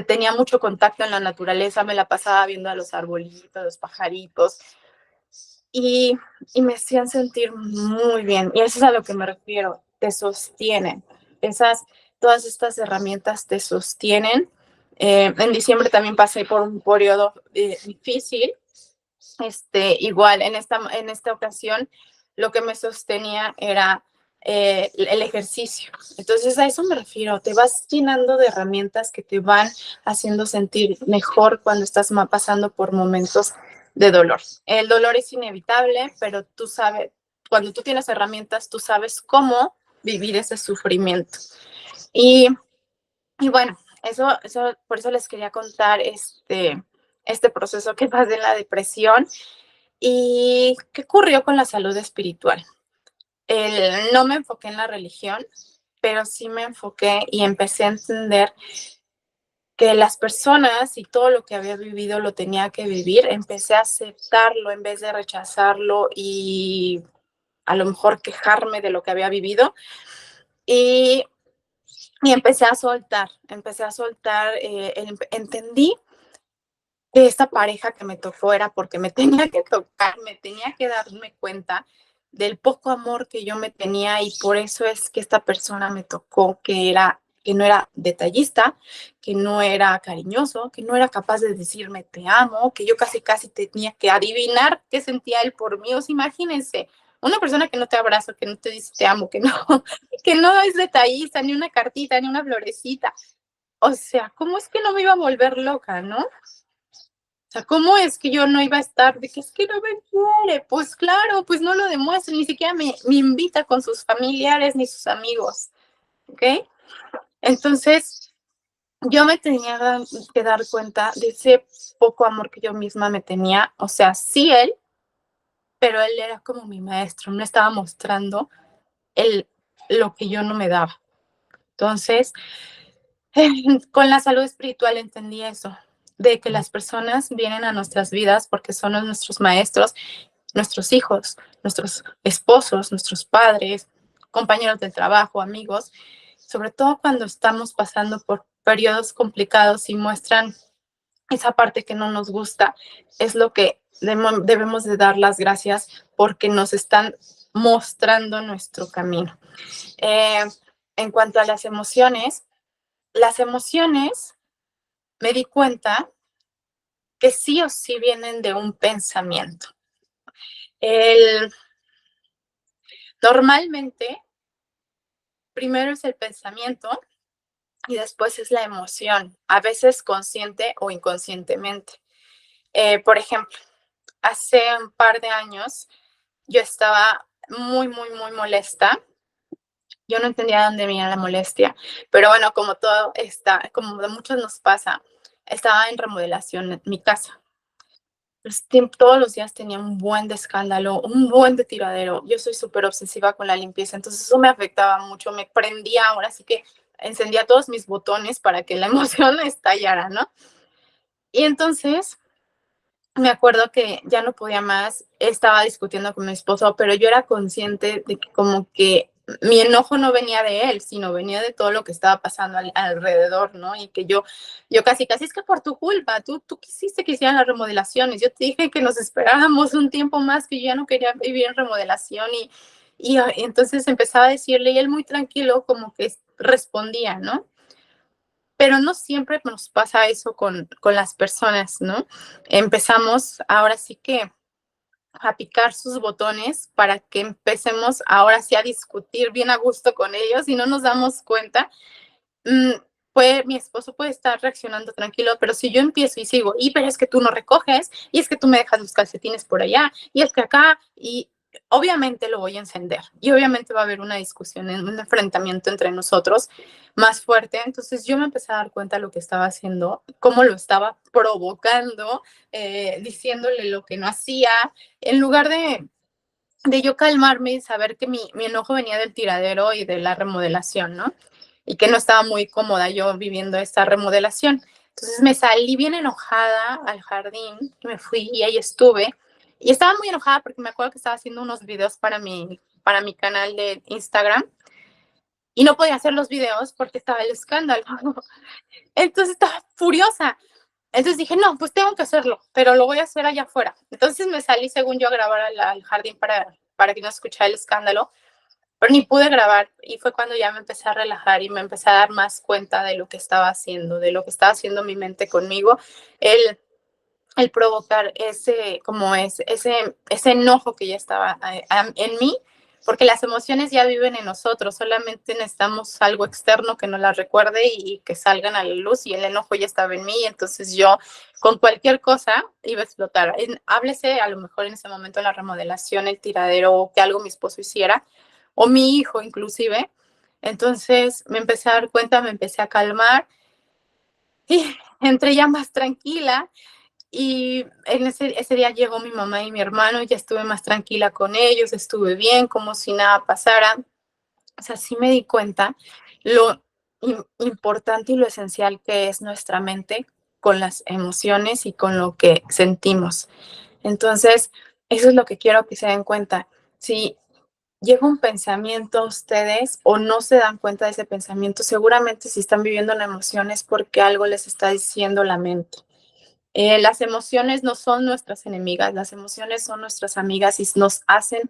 Tenía mucho contacto en la naturaleza, me la pasaba viendo a los arbolitos, los pajaritos, y, y me hacían sentir muy bien. Y eso es a lo que me refiero, te sostienen. Todas estas herramientas te sostienen. En diciembre también pasé por un periodo difícil. Igual, en esta ocasión, lo que me sostenía era el ejercicio. Entonces, a eso me refiero. Te vas llenando de herramientas que te van haciendo sentir mejor cuando estás pasando por momentos de dolor. El dolor es inevitable, pero tú sabes, cuando tú tienes herramientas, tú sabes cómo vivir ese sufrimiento. Y, y bueno, por eso les quería contar este proceso que pasé en la depresión. ¿Y qué ocurrió con la salud espiritual? No me enfoqué en la religión, pero sí me enfoqué y empecé a entender que las personas y todo lo que había vivido lo tenía que vivir. Empecé a aceptarlo en vez de rechazarlo y a lo mejor quejarme de lo que había vivido. Y, y empecé a soltar, entendí que esta pareja que me tocó era porque me tenía que tocar, me tenía que darme cuenta del poco amor que yo me tenía y por eso es que esta persona me tocó, que no era detallista, que no era cariñoso, que no era capaz de decirme te amo, que yo casi tenía que adivinar qué sentía él por mí. O sea, imagínense, una persona que no te abraza, que no te dice te amo, que no es detallista, ni una cartita, ni una florecita. O sea, ¿cómo es que no me iba a volver loca, no? O sea, ¿cómo es que yo no iba a estar de que es que no me quiere? Pues claro, pues no lo demuestra, ni siquiera me invita con sus familiares ni sus amigos, ¿ok? Entonces, yo me tenía que dar cuenta de ese poco amor que yo misma me tenía. O sea, sí él, pero él era como mi maestro, me estaba mostrando el, lo que yo no me daba. Entonces, con la salud espiritual entendí eso, de que las personas vienen a nuestras vidas porque son nuestros maestros, nuestros hijos, nuestros esposos, nuestros padres, compañeros de trabajo, amigos, sobre todo cuando estamos pasando por periodos complicados y muestran esa parte que no nos gusta, es lo que debemos de dar las gracias porque nos están mostrando nuestro camino. Eh, en cuanto a las emociones me di cuenta que sí o sí vienen de un pensamiento. El, Normalmente, primero es el pensamiento y después es la emoción, a veces consciente o inconscientemente. Por ejemplo, hace un par de años yo estaba muy, muy, muy molesta. Yo no entendía dónde venía la molestia, pero bueno, como todo está, como a muchos nos pasa, estaba en remodelación en mi casa. Pues, todos los días tenía un buen de escándalo, un buen de tiradero. Yo soy súper obsesiva con la limpieza, entonces eso me afectaba mucho, me prendía, ahora sí que encendía todos mis botones para que la emoción estallara, ¿no? Y entonces me acuerdo que ya no podía más, estaba discutiendo con mi esposo, pero yo era consciente de que como que mi enojo no venía de él, sino venía de todo lo que estaba pasando alrededor, ¿no? Y que yo casi, casi es que por tu culpa, tú quisiste que hicieran las remodelaciones, yo te dije que nos esperáramos un tiempo más, que yo ya no quería vivir en remodelación y entonces empezaba a decirle y él muy tranquilo como que respondía, ¿no? Pero no siempre nos pasa eso con las personas, ¿no? Empezamos ahora sí que a picar sus botones para que empecemos ahora sí a discutir bien a gusto con ellos y no nos damos cuenta. Mm, mi esposo puede estar reaccionando tranquilo, pero si yo empiezo y sigo, y pero es que tú no recoges, y es que tú me dejas los calcetines por allá, y es que acá, y obviamente lo voy a encender, y obviamente va a haber una discusión, un enfrentamiento entre nosotros más fuerte. Entonces yo me empecé a dar cuenta de lo que estaba haciendo, cómo lo estaba provocando, diciéndole lo que no hacía, en lugar de yo calmarme y saber que mi enojo venía del tiradero y de la remodelación, ¿no? Y que no estaba muy cómoda yo viviendo esta remodelación. Entonces me salí bien enojada al jardín, me fui y ahí estuve. Y estaba muy enojada porque me acuerdo que estaba haciendo unos videos para mi canal de Instagram y no podía hacer los videos porque estaba el escándalo. Entonces estaba furiosa. Entonces dije, no, pues tengo que hacerlo, pero lo voy a hacer allá afuera. Entonces me salí, según yo, a grabar al jardín para que no escuchara el escándalo, pero ni pude grabar. Y fue cuando ya me empecé a relajar y me empecé a dar más cuenta de lo que estaba haciendo, de lo que estaba haciendo mi mente conmigo, el, el provocar ese enojo que ya estaba en mí, porque las emociones ya viven en nosotros, solamente necesitamos algo externo que nos las recuerde y que salgan a la luz, y el enojo ya estaba en mí, entonces yo con cualquier cosa iba a explotar. Háblese a lo mejor en ese momento la remodelación, el tiradero, o que algo mi esposo hiciera, o mi hijo inclusive. Entonces me empecé a dar cuenta, me empecé a calmar y entré ya más tranquila, y en ese día llegó mi mamá y mi hermano, y ya estuve más tranquila con ellos, estuve bien, como si nada pasara. O sea, sí me di cuenta lo importante y lo esencial que es nuestra mente con las emociones y con lo que sentimos. Entonces, eso es lo que quiero que se den cuenta. Si llega un pensamiento a ustedes o no se dan cuenta de ese pensamiento, seguramente si están viviendo una emoción es porque algo les está diciendo la mente. Las emociones no son nuestras enemigas, las emociones son nuestras amigas y nos hacen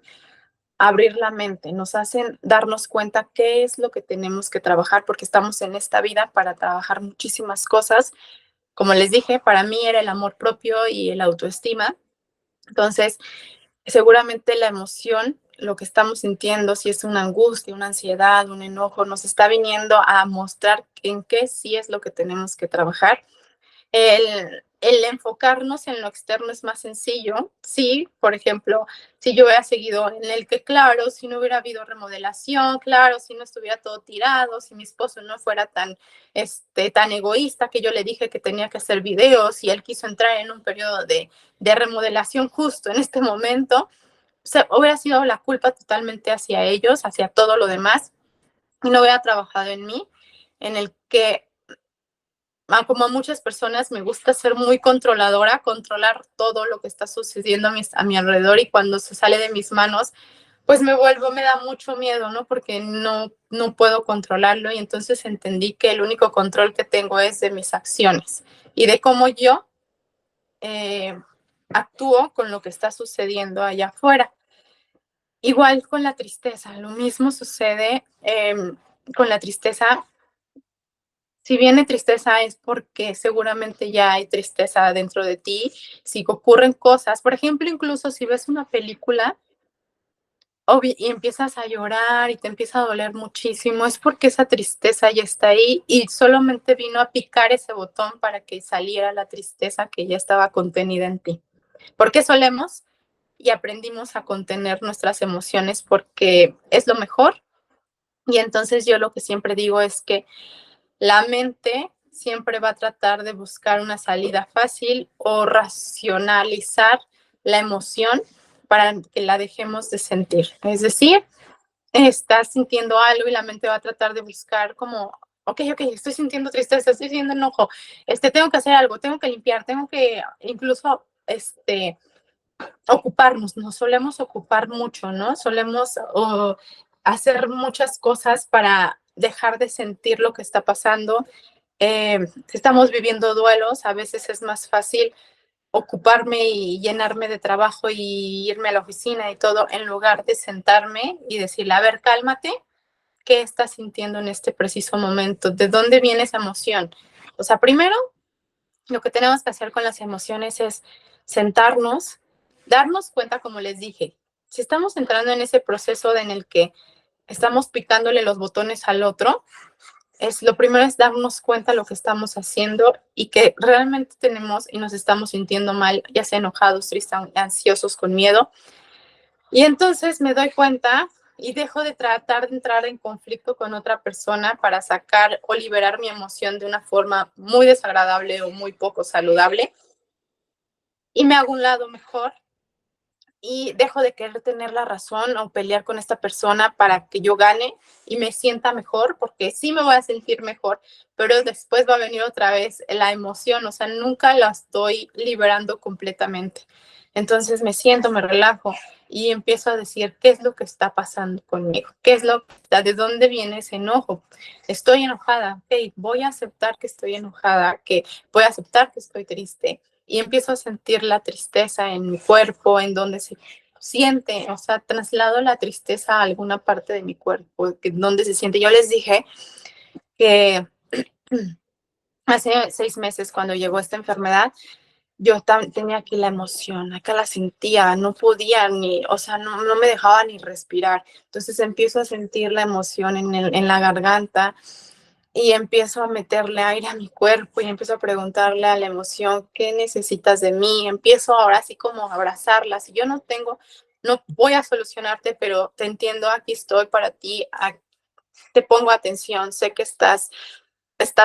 abrir la mente, nos hacen darnos cuenta qué es lo que tenemos que trabajar, porque estamos en esta vida para trabajar muchísimas cosas. Como les dije, para mí era el amor propio y el autoestima. Entonces, seguramente la emoción, lo que estamos sintiendo, si es una angustia, una ansiedad, un enojo, nos está viniendo a mostrar en qué sí es lo que tenemos que trabajar. El enfocarnos en lo externo es más sencillo. Sí, por ejemplo, si yo hubiera seguido en el que, claro, si no hubiera habido remodelación, claro, si no estuviera todo tirado, si mi esposo no fuera tan egoísta que yo le dije que tenía que hacer videos y él quiso entrar en un periodo de remodelación justo en este momento, o sea, hubiera sido la culpa totalmente hacia ellos, hacia todo lo demás, y no hubiera trabajado en mí, en el que como a muchas personas me gusta ser muy controladora, controlar todo lo que está sucediendo a mi alrededor, y cuando se sale de mis manos, pues me da mucho miedo, ¿no? Porque no puedo controlarlo, y entonces entendí que el único control que tengo es de mis acciones y de cómo yo eh, actúo con lo que está sucediendo allá afuera. Igual con la tristeza, lo mismo sucede con la tristeza. Si viene tristeza es porque seguramente ya hay tristeza dentro de ti. Si ocurren cosas, por ejemplo, incluso si ves una película y empiezas a llorar y te empieza a doler muchísimo, es porque esa tristeza ya está ahí y solamente vino a picar ese botón para que saliera la tristeza que ya estaba contenida en ti. Porque solemos y aprendimos a contener nuestras emociones porque es lo mejor. Y entonces yo lo que siempre digo es que la mente siempre va a tratar de buscar una salida fácil o racionalizar la emoción para que la dejemos de sentir. Es decir, estás sintiendo algo y la mente va a tratar de buscar como, ok, estoy sintiendo tristeza, estoy sintiendo enojo, tengo que hacer algo, tengo que limpiar, tengo que incluso, ocuparnos, nos solemos ocupar mucho, ¿no? Solemos hacer muchas cosas para dejar de sentir lo que está pasando. Si estamos viviendo duelos, a veces es más fácil ocuparme y llenarme de trabajo y irme a la oficina y todo, en lugar de sentarme y decirle, a ver, cálmate, ¿qué estás sintiendo en este preciso momento? ¿De dónde viene esa emoción? O sea, primero, lo que tenemos que hacer con las emociones es sentarnos, darnos cuenta, como les dije, si estamos entrando en ese proceso en el que estamos picándole los botones al otro, lo primero es darnos cuenta de lo que estamos haciendo y que realmente tenemos y nos estamos sintiendo mal, ya sea enojados, tristes, ansiosos, con miedo. Y entonces me doy cuenta y dejo de tratar de entrar en conflicto con otra persona para sacar o liberar mi emoción de una forma muy desagradable o muy poco saludable. Y me hago un lado mejor y dejo de querer tener la razón o pelear con esta persona para que yo gane y me sienta mejor, porque sí me voy a sentir mejor, pero después va a venir otra vez la emoción, o sea, nunca la estoy liberando completamente. Entonces me siento, me relajo y empiezo a decir qué es lo que está pasando conmigo, de dónde viene ese enojo. Estoy enojada, ok, voy a aceptar que estoy enojada, que voy a aceptar que estoy triste y empiezo a sentir la tristeza en mi cuerpo, en donde se siente, o sea, traslado la tristeza a alguna parte de mi cuerpo, donde se siente. Yo les dije que hace 6 meses, cuando llegó esta enfermedad, yo tenía aquí la emoción, acá la sentía, no podía ni, o sea, no me dejaba ni respirar. Entonces empiezo a sentir la emoción en la garganta y empiezo a meterle aire a mi cuerpo y empiezo a preguntarle a la emoción, ¿qué necesitas de mí? Empiezo ahora así como a abrazarla. Si yo no voy a solucionarte, pero te entiendo, aquí estoy para ti, te pongo atención, sé que estás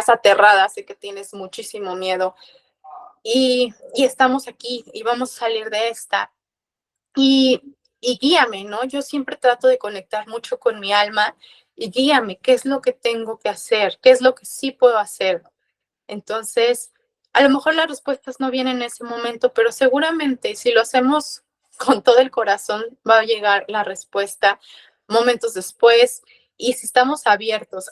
aterrada, sé que tienes muchísimo miedo y estamos aquí y vamos a salir de esta. Y guíame, ¿no? Yo siempre trato de conectar mucho con mi alma y guíame, ¿qué es lo que tengo que hacer? ¿Qué es lo que sí puedo hacer? Entonces, a lo mejor las respuestas no vienen en ese momento, pero seguramente si lo hacemos con todo el corazón, va a llegar la respuesta momentos después. Y si estamos abiertos,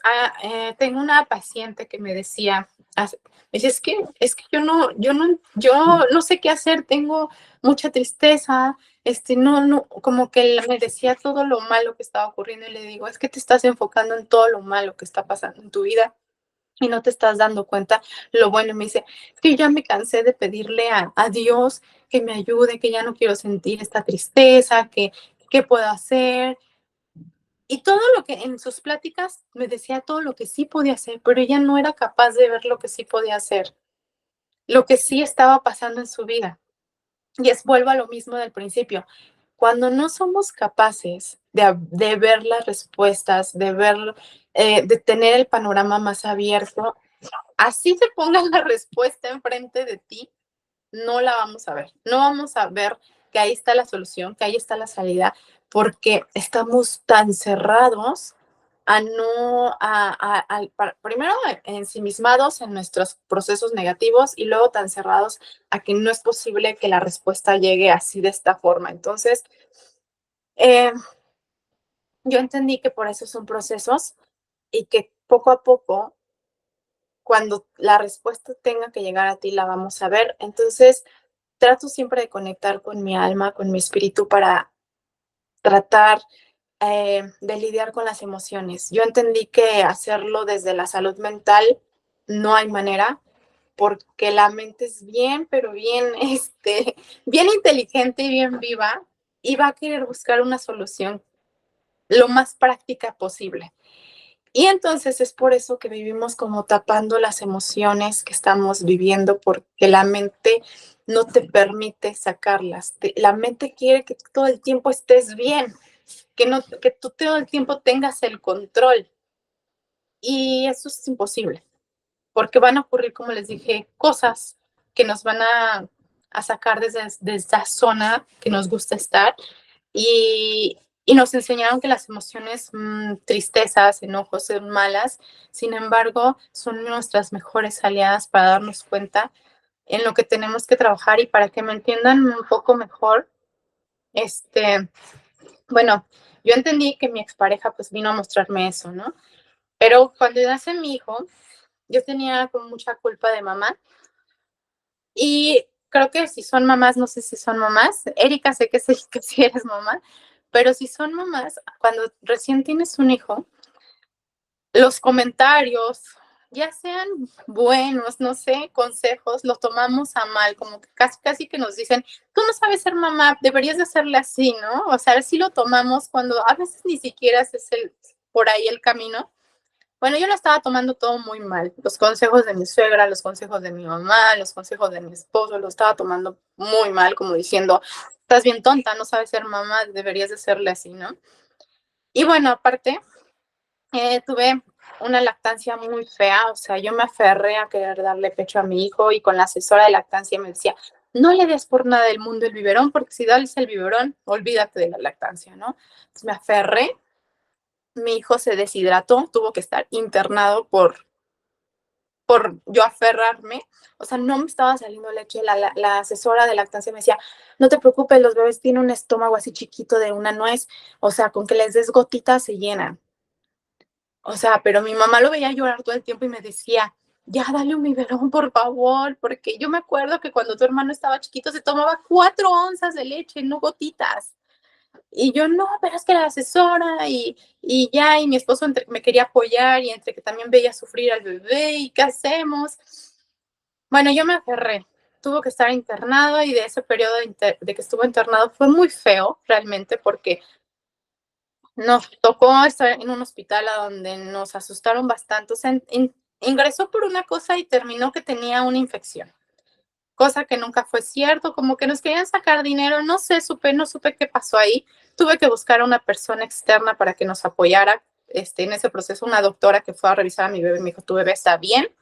tengo una paciente que me decía, me dice, es que yo no sé qué hacer, tengo mucha tristeza, no, como que me decía todo lo malo que estaba ocurriendo y le digo, es que te estás enfocando en todo lo malo que está pasando en tu vida y no te estás dando cuenta lo bueno. Y me dice, es que ya me cansé de pedirle a Dios que me ayude, que ya no quiero sentir esta tristeza, ¿qué puedo hacer? Y todo lo que en sus pláticas me decía todo lo que sí podía hacer, pero ella no era capaz de ver lo que sí podía hacer, lo que sí estaba pasando en su vida. Y vuelvo a lo mismo del principio. Cuando no somos capaces de ver las respuestas, de tener el panorama más abierto, así se ponga la respuesta enfrente de ti, no la vamos a ver. No vamos a ver que ahí está la solución, que ahí está la salida, porque estamos tan cerrados a no, primero ensimismados en nuestros procesos negativos y luego tan cerrados a que no es posible que la respuesta llegue así de esta forma. Entonces, eh, yo entendí que por eso son procesos y que poco a poco, cuando la respuesta tenga que llegar a ti, la vamos a ver. Entonces, trato siempre de conectar con mi alma, con mi espíritu para tratar de lidiar con las emociones. Yo entendí que hacerlo desde la salud mental no hay manera, porque la mente es bien, pero bien, bien inteligente y bien viva, y va a querer buscar una solución lo más práctica posible. Y entonces es por eso que vivimos como tapando las emociones que estamos viviendo, porque la mente no te permite sacarlas. La mente quiere que todo el tiempo estés bien, que tú todo el tiempo tengas el control. Y eso es imposible, porque van a ocurrir, como les dije, cosas que nos van a sacar de esa zona que nos gusta estar. Y nos enseñaron que las emociones, tristezas, enojos, son malas. Sin embargo, son nuestras mejores aliadas para darnos cuenta en lo que tenemos que trabajar. Y para que me entiendan un poco mejor, bueno, yo entendí que mi expareja pues vino a mostrarme eso, ¿no? Pero cuando nace mi hijo, yo tenía como mucha culpa de mamá. Y creo que si son mamás, no sé si son mamás. Erika, sé que sí, que sí eres mamá, pero si son mamás, cuando recién tienes un hijo, los comentarios, ya sean buenos, no sé, consejos, los tomamos a mal, como que casi, casi que nos dicen, tú no sabes ser mamá, deberías de hacerle así, ¿no? O sea, sí lo tomamos cuando a veces ni siquiera es por ahí el camino. Bueno, yo lo estaba tomando todo muy mal. Los consejos de mi suegra, los consejos de mi mamá, los consejos de mi esposo, lo estaba tomando muy mal, como diciendo, estás bien tonta, no sabes ser mamá, deberías de serle así, ¿no? Y bueno, aparte, tuve una lactancia muy fea, o sea, yo me aferré a querer darle pecho a mi hijo y con la asesora de lactancia me decía, no le des por nada del mundo el biberón, porque si das el biberón, olvídate de la lactancia, ¿no? Entonces me aferré, mi hijo se deshidrató, tuvo que estar internado por yo aferrarme, o sea, no me estaba saliendo leche. La asesora de lactancia me decía, no te preocupes, los bebés tienen un estómago así chiquito de una nuez, o sea, con que les des gotitas se llenan. O sea, pero mi mamá lo veía llorar todo el tiempo y me decía, ya dale un biberón, por favor, porque yo me acuerdo que cuando tu hermano estaba chiquito se tomaba 4 onzas de leche, no gotitas. Y yo, no, pero es que la asesora y mi esposo me quería apoyar y entre que también veía sufrir al bebé y qué hacemos. Bueno, yo me aferré, tuvo que estar internado y de ese periodo de que estuvo internado fue muy feo realmente porque nos tocó estar en un hospital a donde nos asustaron bastante. O sea, ingresó por una cosa y terminó que tenía una infección, cosa que nunca fue cierto, como que nos querían sacar dinero, no sé, no supe qué pasó ahí. Tuve que buscar a una persona externa para que nos apoyara en ese proceso, una doctora que fue a revisar a mi bebé, me dijo, tu bebé está bien,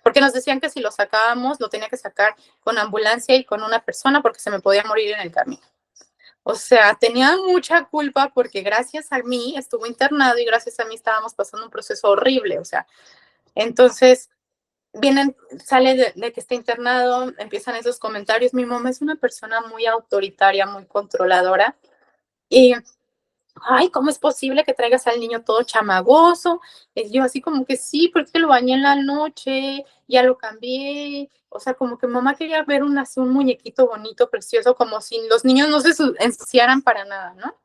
porque nos decían que si lo sacábamos, lo tenía que sacar con ambulancia y con una persona porque se me podía morir en el camino. O sea, tenía mucha culpa porque gracias a mí estuvo internado y gracias a mí estábamos pasando un proceso horrible. O sea, entonces sale de que está internado, empiezan esos comentarios. Mi mamá es una persona muy autoritaria, muy controladora. Y, ay, ¿cómo es posible que traigas al niño todo chamagoso? Yo así como que sí, porque lo bañé en la noche, ya lo cambié. O sea, como que mamá quería ver así un muñequito bonito, precioso, como si los niños no se ensuciaran para nada, ¿no?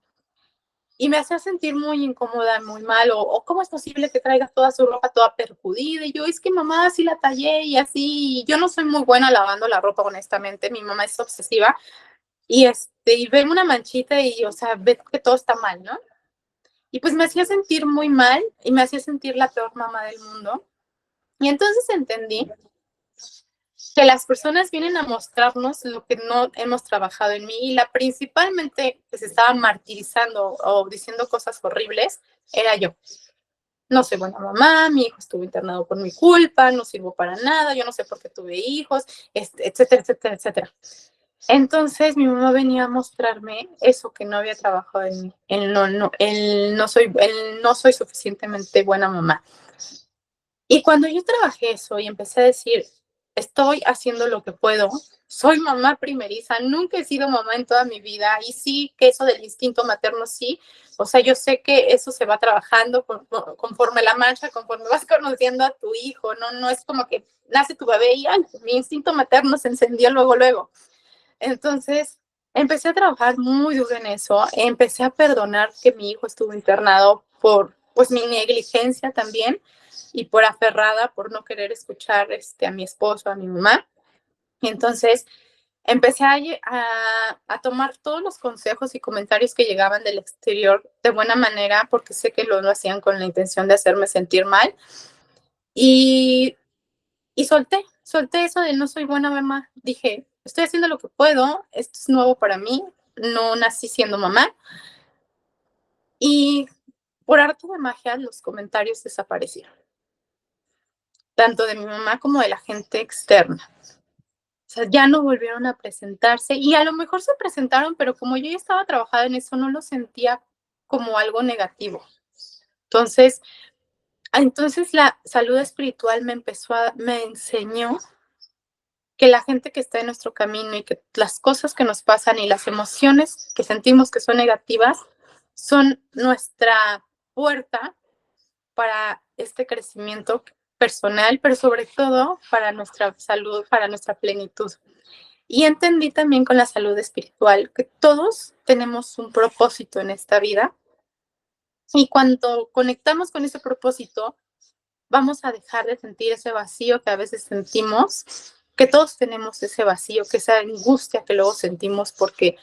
Y me hacía sentir muy incómoda, muy mal, o cómo es posible que traiga toda su ropa toda perjudida, y yo, es que mamá, así la tallé, y así, y yo no soy muy buena lavando la ropa, honestamente, mi mamá es obsesiva, y ve una manchita, y, o sea, ve que todo está mal, ¿no? Y pues me hacía sentir muy mal, y me hacía sentir la peor mamá del mundo, y entonces entendí que las personas vienen a mostrarnos lo que no hemos trabajado en mí, y la principalmente que se estaba martirizando o diciendo cosas horribles era yo. No soy buena mamá, mi hijo estuvo internado por mi culpa, no sirvo para nada, yo no sé por qué tuve hijos, etcétera, etcétera, etcétera. Entonces mi mamá venía a mostrarme eso que no había trabajado en mí, el no soy suficientemente buena mamá. Y cuando yo trabajé eso y empecé a decir, estoy haciendo lo que puedo, soy mamá primeriza, nunca he sido mamá en toda mi vida, y sí que eso del instinto materno, sí, o sea, yo sé que eso se va trabajando conforme la marcha, conforme vas conociendo a tu hijo, no es como que nace tu bebé y ay, mi instinto materno se encendió luego, luego. Entonces, empecé a trabajar muy duro en eso, empecé a perdonar que mi hijo estuvo internado por, pues, mi negligencia también, y por aferrada, por no querer escuchar a mi esposo, a mi mamá. Y entonces empecé a tomar todos los consejos y comentarios que llegaban del exterior de buena manera, porque sé que lo hacían con la intención de hacerme sentir mal. Y, y solté eso de no soy buena mamá. Dije, estoy haciendo lo que puedo, esto es nuevo para mí, no nací siendo mamá. Y por arte de magia los comentarios desaparecieron, tanto de mi mamá como de la gente externa. O sea, ya no volvieron a presentarse y a lo mejor se presentaron, pero como yo ya estaba trabajando en eso, no lo sentía como algo negativo. Entonces, la salud espiritual me enseñó que la gente que está en nuestro camino y que las cosas que nos pasan y las emociones que sentimos que son negativas son nuestra puerta para este crecimiento personal, pero sobre todo para nuestra salud, para nuestra plenitud. Y entendí también con la salud espiritual que todos tenemos un propósito en esta vida y cuando conectamos con ese propósito, vamos a dejar de sentir ese vacío que a veces sentimos, que todos tenemos ese vacío, que esa angustia que luego sentimos porque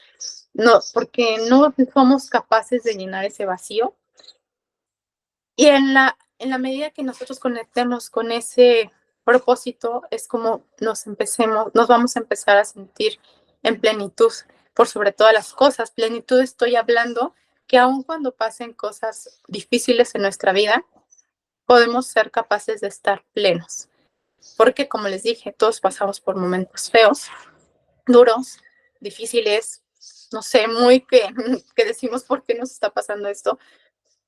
no somos capaces de llenar ese vacío. Y en la medida que nosotros conectemos con ese propósito, es como nos vamos a empezar a sentir en plenitud, por sobre todas las cosas. Plenitud estoy hablando que aun cuando pasen cosas difíciles en nuestra vida, podemos ser capaces de estar plenos. Porque, como les dije, todos pasamos por momentos feos, duros, difíciles, no sé, que decimos por qué nos está pasando esto,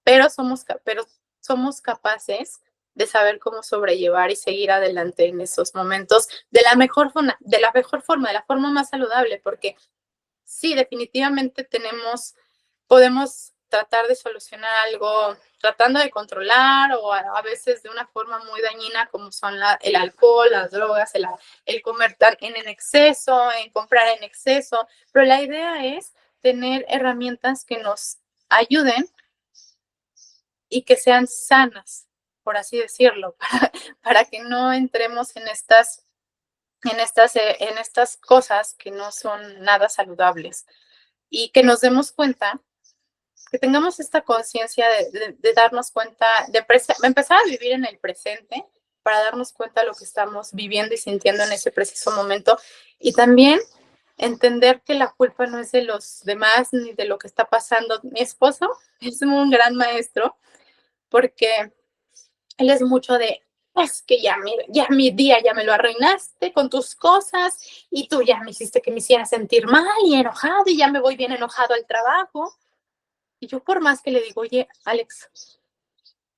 pero somos capaces de saber cómo sobrellevar y seguir adelante en esos momentos de la forma más saludable, porque sí, definitivamente podemos tratar de solucionar algo tratando de controlar o a veces de una forma muy dañina como son el alcohol, las drogas, el comer en exceso, en comprar en exceso, pero la idea es tener herramientas que nos ayuden y que sean sanas, por así decirlo, para que no entremos en estas cosas que no son nada saludables y que nos demos cuenta, que tengamos esta conciencia de darnos cuenta, empezar a vivir en el presente para darnos cuenta de lo que estamos viviendo y sintiendo en ese preciso momento y también entender que la culpa no es de los demás ni de lo que está pasando. Mi esposo es un gran maestro porque él es mucho de, es que ya mi día ya me lo arruinaste con tus cosas y tú ya me hiciste que me hiciera sentir mal y enojado y ya me voy bien enojado al trabajo. Y yo por más que le digo, oye, Alex,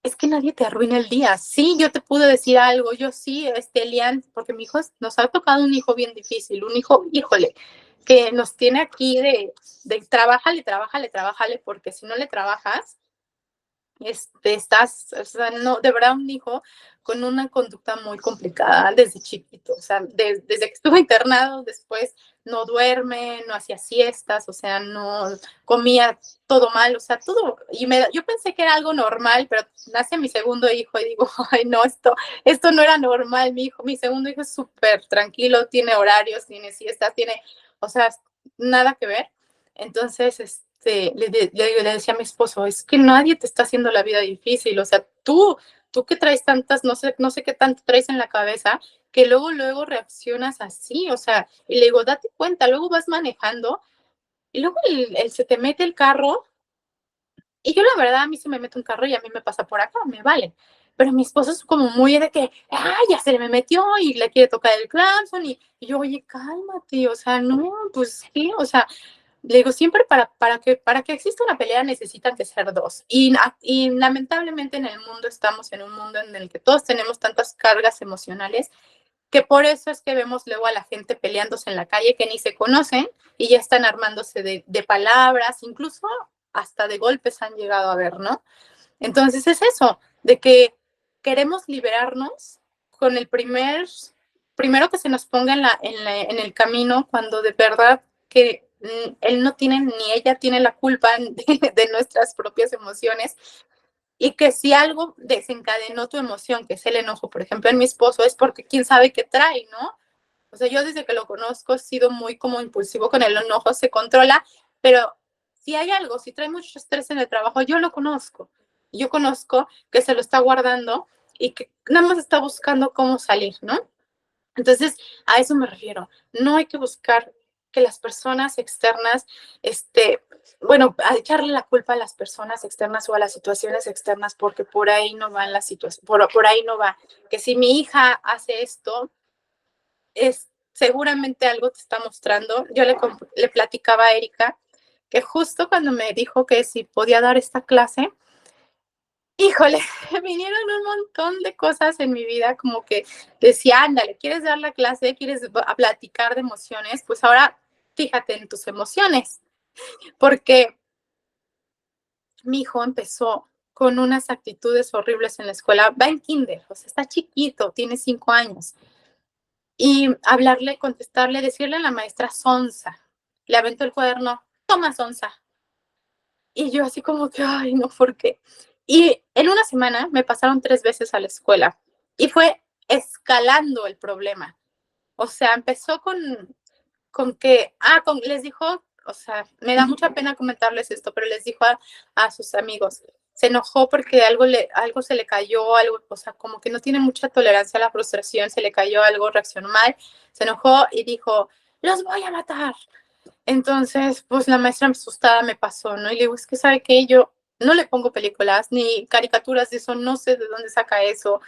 es que nadie te arruina el día. Sí, yo te pude decir algo, yo sí, Elian, porque mi hijo nos ha tocado un hijo bien difícil, un hijo, híjole, que nos tiene aquí de trabájale, porque si no le trabajas, o sea, no, de verdad un hijo con una conducta muy complicada desde chiquito, o sea, desde que estuvo internado, después no duerme, no hacía siestas, o sea, no comía todo mal, o sea, todo, yo pensé que era algo normal, pero nace mi segundo hijo y digo, ay, no, esto no era normal, mi segundo hijo es súper tranquilo, tiene horarios, tiene siestas, o sea, nada que ver, entonces, le decía a mi esposo, es que nadie te está haciendo la vida difícil, o sea, tú que traes tantas, no sé qué tanto traes en la cabeza, que luego reaccionas así, o sea, y le digo, date cuenta, luego vas manejando, y luego se te mete el carro, y yo la verdad, a mí se me mete un carro y a mí me pasa por acá, me vale, pero mi esposo es como muy de que, ya se le me metió y le quiere tocar el claxon, y yo, oye, cálmate, o sea, no, pues, ¿qué? O sea, le digo, siempre para que exista una pelea necesitan que ser dos. Y lamentablemente en el mundo estamos en un mundo en el que todos tenemos tantas cargas emocionales que por eso es que vemos luego a la gente peleándose en la calle que ni se conocen y ya están armándose de palabras, incluso hasta de golpes han llegado a ver, ¿no? Entonces es eso, de que queremos liberarnos con primero que se nos ponga en el camino cuando de verdad que él no tiene ni ella tiene la culpa de nuestras propias emociones y que si algo desencadenó tu emoción, que es el enojo, por ejemplo, en mi esposo, es porque quién sabe qué trae, ¿no? O sea, yo desde que lo conozco he sido muy como impulsivo con el enojo, se controla, pero si hay algo, si trae mucho estrés en el trabajo, yo lo conozco. Yo conozco que se lo está guardando y que nada más está buscando cómo salir, ¿no? Entonces, a eso me refiero. No hay que buscar que las personas externas, bueno, a echarle la culpa a las personas externas o a las situaciones externas, porque por ahí no van las situaciones, por ahí no va. Que si mi hija hace esto, es seguramente algo te está mostrando. Yo le platicaba a Erika que justo cuando me dijo que si podía dar esta clase, híjole, vinieron un montón de cosas en mi vida, como que decía, ándale, ¿quieres dar la clase? ¿Quieres platicar de emociones? Pues ahora fíjate en tus emociones, porque mi hijo empezó con unas actitudes horribles en la escuela, va en kinder, o sea, está chiquito, tiene 5 años, y hablarle, contestarle, decirle a la maestra sonsa, le aventó el cuaderno, toma sonsa, y yo así como que, ay, no, ¿por qué? Y en una semana me pasaron 3 veces a la escuela y fue escalando el problema. O sea, empezó con que, les dijo, o sea, me da mucha pena comentarles esto, pero les dijo a sus amigos, se enojó porque algo se le cayó, algo, o sea, como que no tiene mucha tolerancia a la frustración, se le cayó algo, reaccionó mal, se enojó y dijo, los voy a matar. Entonces, pues la maestra asustada me pasó, ¿no? Y le digo, es que sabe que yo no le pongo películas ni caricaturas de eso, no sé de dónde saca eso.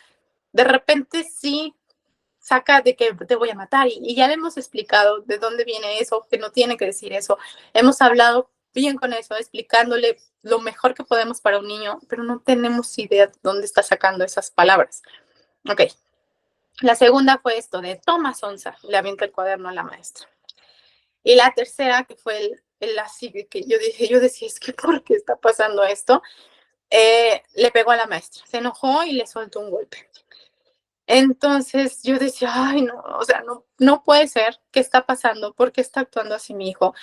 De repente sí saca de que te voy a matar y ya le hemos explicado de dónde viene eso, que no tiene que decir eso. Hemos hablado bien con eso, explicándole lo mejor que podemos para un niño, pero no tenemos idea de dónde está sacando esas palabras. Ok. La segunda fue esto de toma sonza, le avienta el cuaderno a la maestra. Y la tercera, que fue así que yo decía, es que ¿por qué está pasando esto? Le pegó a la maestra, se enojó y le soltó un golpe. Entonces yo decía, ay, no, o sea, no, no puede ser, ¿qué está pasando? ¿Por qué está actuando así mi hijo?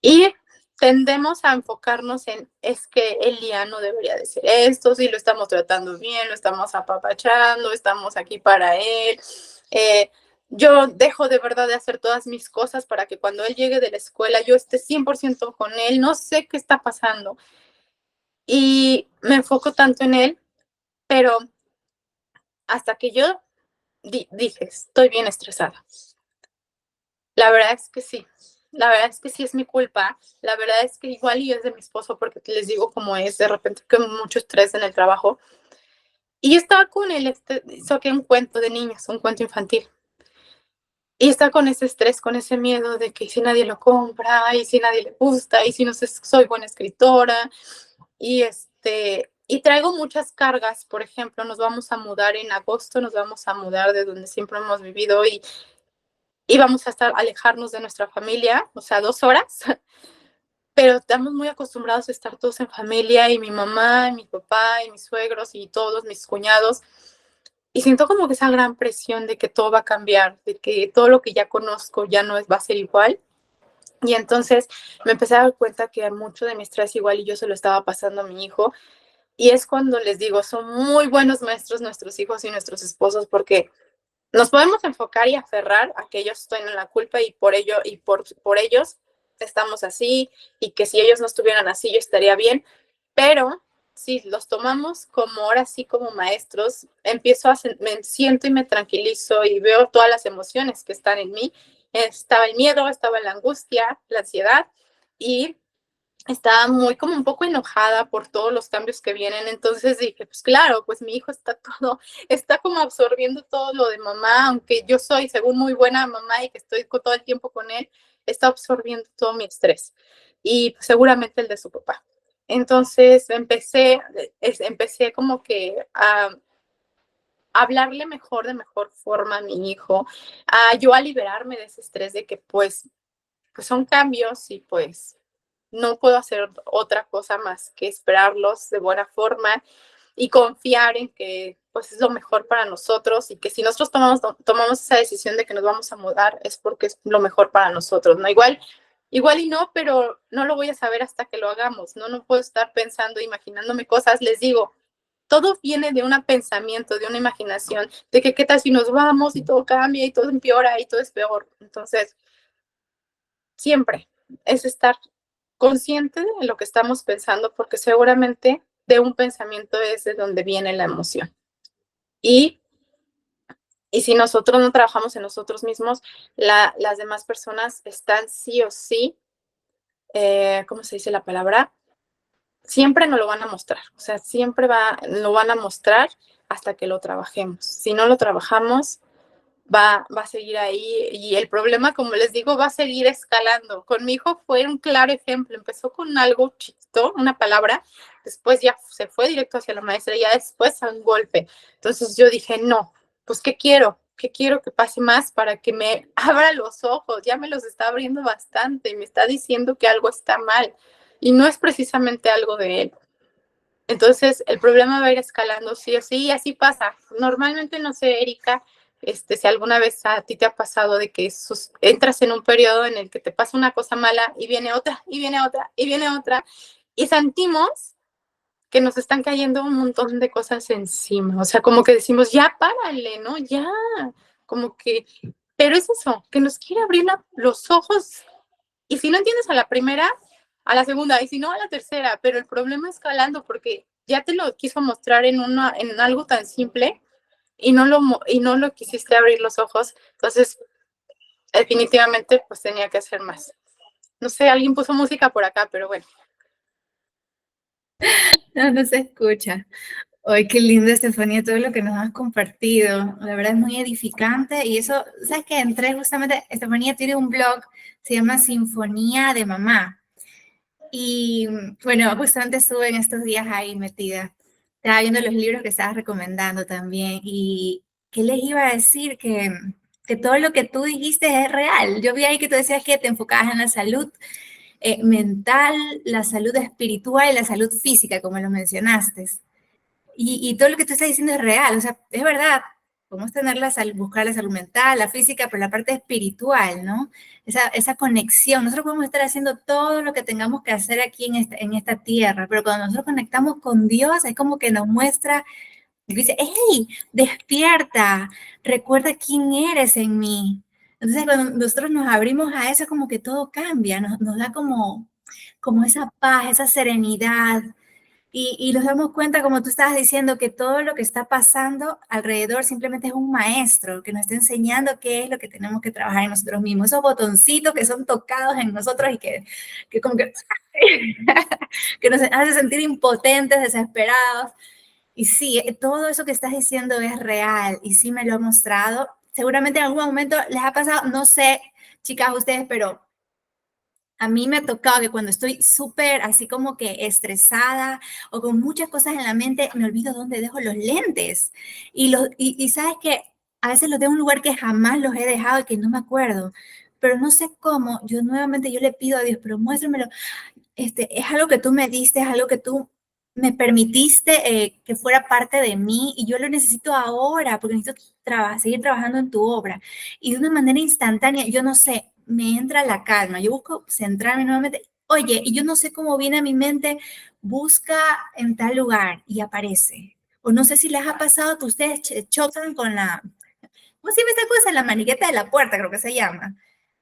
Y tendemos a enfocarnos en, es que él ya no debería decir esto, si lo estamos tratando bien, lo estamos apapachando, estamos aquí para él. Eh, yo dejo de verdad de hacer todas mis cosas para que cuando él llegue de la escuela yo esté 100% con él, no sé qué está pasando. Y me enfoco tanto en él, pero hasta que yo dije, estoy bien estresada. La verdad es que sí. La verdad es que sí es mi culpa. La verdad es que igual y es de mi esposo porque les digo cómo es, de repente que mucho estrés en el trabajo. Y yo estaba con él, saqué un cuento de niños, un cuento infantil. Y está con ese estrés, con ese miedo de que si nadie lo compra, y si nadie le gusta, y si no sé, soy buena escritora. Y traigo muchas cargas. Por ejemplo, nos vamos a mudar en agosto, nos vamos a mudar de donde siempre hemos vivido y vamos a alejarnos de nuestra familia, o sea, 2 horas, pero estamos muy acostumbrados a estar todos en familia y mi mamá, y mi papá, y mis suegros y todos mis cuñados. Y siento como que esa gran presión de que todo va a cambiar, de que todo lo que ya conozco ya no va a ser igual. Y entonces me empecé a dar cuenta que mucho de mi estrés igual y yo se lo estaba pasando a mi hijo. Y es cuando les digo, son muy buenos maestros nuestros hijos y nuestros esposos porque nos podemos enfocar y aferrar a que ellos tienen la culpa y por ello y por ellos estamos así y que si ellos no estuvieran así yo estaría bien, pero si los tomamos como ahora sí como maestros, me siento y me tranquilizo y veo todas las emociones que están en mí. Estaba el miedo, estaba la angustia, la ansiedad y estaba muy como un poco enojada por todos los cambios que vienen, entonces dije, pues claro, pues mi hijo está como absorbiendo todo lo de mamá, aunque yo soy según muy buena mamá y que estoy todo el tiempo con él, está absorbiendo todo mi estrés y pues, seguramente el de su papá. Entonces empecé como que a hablarle mejor, de mejor forma a mi hijo, yo a liberarme de ese estrés de que pues son cambios y pues no puedo hacer otra cosa más que esperarlos de buena forma y confiar en que pues es lo mejor para nosotros y que si nosotros tomamos esa decisión de que nos vamos a mudar es porque es lo mejor para nosotros, ¿no? Igual y no, pero no lo voy a saber hasta que lo hagamos, ¿no? No puedo estar pensando, imaginándome cosas, les digo, todo viene de un pensamiento, de una imaginación, de que qué tal si nos vamos y todo cambia y todo empeora y todo es peor. Entonces, siempre es estar consciente de lo que estamos pensando, porque seguramente de un pensamiento es de donde viene la emoción. Y, y si nosotros no trabajamos en nosotros mismos, las demás personas están sí o sí, ¿cómo se dice la palabra? Siempre nos lo van a mostrar, o sea, siempre lo van a mostrar hasta que lo trabajemos. Si no lo trabajamos, va a seguir ahí y el problema, como les digo, va a seguir escalando. Con mi hijo fue un claro ejemplo. Empezó con algo chiquito, una palabra, después ya se fue directo hacia la maestra y ya después a un golpe. Entonces yo dije, no, pues ¿qué quiero? ¿Qué quiero que pase más para que me abra los ojos? Ya me los está abriendo bastante y me está diciendo que algo está mal y no es precisamente algo de él. Entonces, el problema va a ir escalando sí o sí, y así pasa. Normalmente, no sé, Erika, si alguna vez a ti te ha pasado de que entras en un periodo en el que te pasa una cosa mala y viene otra, y viene otra, y viene otra, y sentimos que nos están cayendo un montón de cosas encima. O sea, como que decimos, ya párale, ¿no? Ya, como que, pero es eso, que nos quiere abrir los ojos y si no entiendes a la primera, a la segunda, y si no, a la tercera, pero el problema es escalando porque ya te lo quiso mostrar en algo tan simple y no lo quisiste abrir los ojos, entonces definitivamente pues tenía que hacer más. No sé, alguien puso música por acá, pero bueno. No, no se escucha. Ay, qué lindo, Estefanía, todo lo que nos has compartido. La verdad es muy edificante. Y eso, ¿sabes qué? Entré justamente, Estefanía tiene un blog, se llama Sinfonía de Mamá. Y bueno, justamente estuve en estos días ahí metida. Estaba viendo los libros que estabas recomendando también. Y ¿qué les iba a decir? Que todo lo que tú dijiste es real. Yo vi ahí que tú decías que te enfocabas en la salud mental, la salud espiritual y la salud física, como lo mencionaste. Y todo lo que tú estás diciendo es real, o sea, es verdad. Podemos tener buscar la salud mental, la física, pero la parte espiritual, ¿no? Esa conexión. Nosotros podemos estar haciendo todo lo que tengamos que hacer aquí en esta tierra, pero cuando nosotros conectamos con Dios, es como que nos muestra, dice, hey, despierta, recuerda quién eres en mí. Entonces, cuando nosotros nos abrimos a eso, es como que todo cambia, nos da como esa paz, esa serenidad, y nos damos cuenta, como tú estabas diciendo, que todo lo que está pasando alrededor simplemente es un maestro que nos está enseñando qué es lo que tenemos que trabajar en nosotros mismos. Esos botoncitos que son tocados en nosotros y que como que, que nos hace sentir impotentes, desesperados. Y sí, todo eso que estás diciendo es real y sí me lo ha mostrado. Seguramente en algún momento les ha pasado, no sé, chicas, ustedes, pero a mí me ha tocado que cuando estoy súper así como que estresada o con muchas cosas en la mente, me olvido dónde dejo los lentes. Y sabes que a veces los dejo en un lugar que jamás los he dejado y que no me acuerdo. Pero no sé cómo, yo le pido a Dios, pero muéstramelo. Es algo que tú me diste, es algo que tú me permitiste que fuera parte de mí y yo lo necesito ahora porque necesito seguir trabajando en tu obra. Y de una manera instantánea, yo no sé, me entra la calma, yo busco centrarme nuevamente. Oye, y yo no sé cómo viene a mi mente, busca en tal lugar y aparece. O no sé si les ha pasado que ustedes chocan con ¿cómo se llama esta cosa? La maniqueta de la puerta, creo que se llama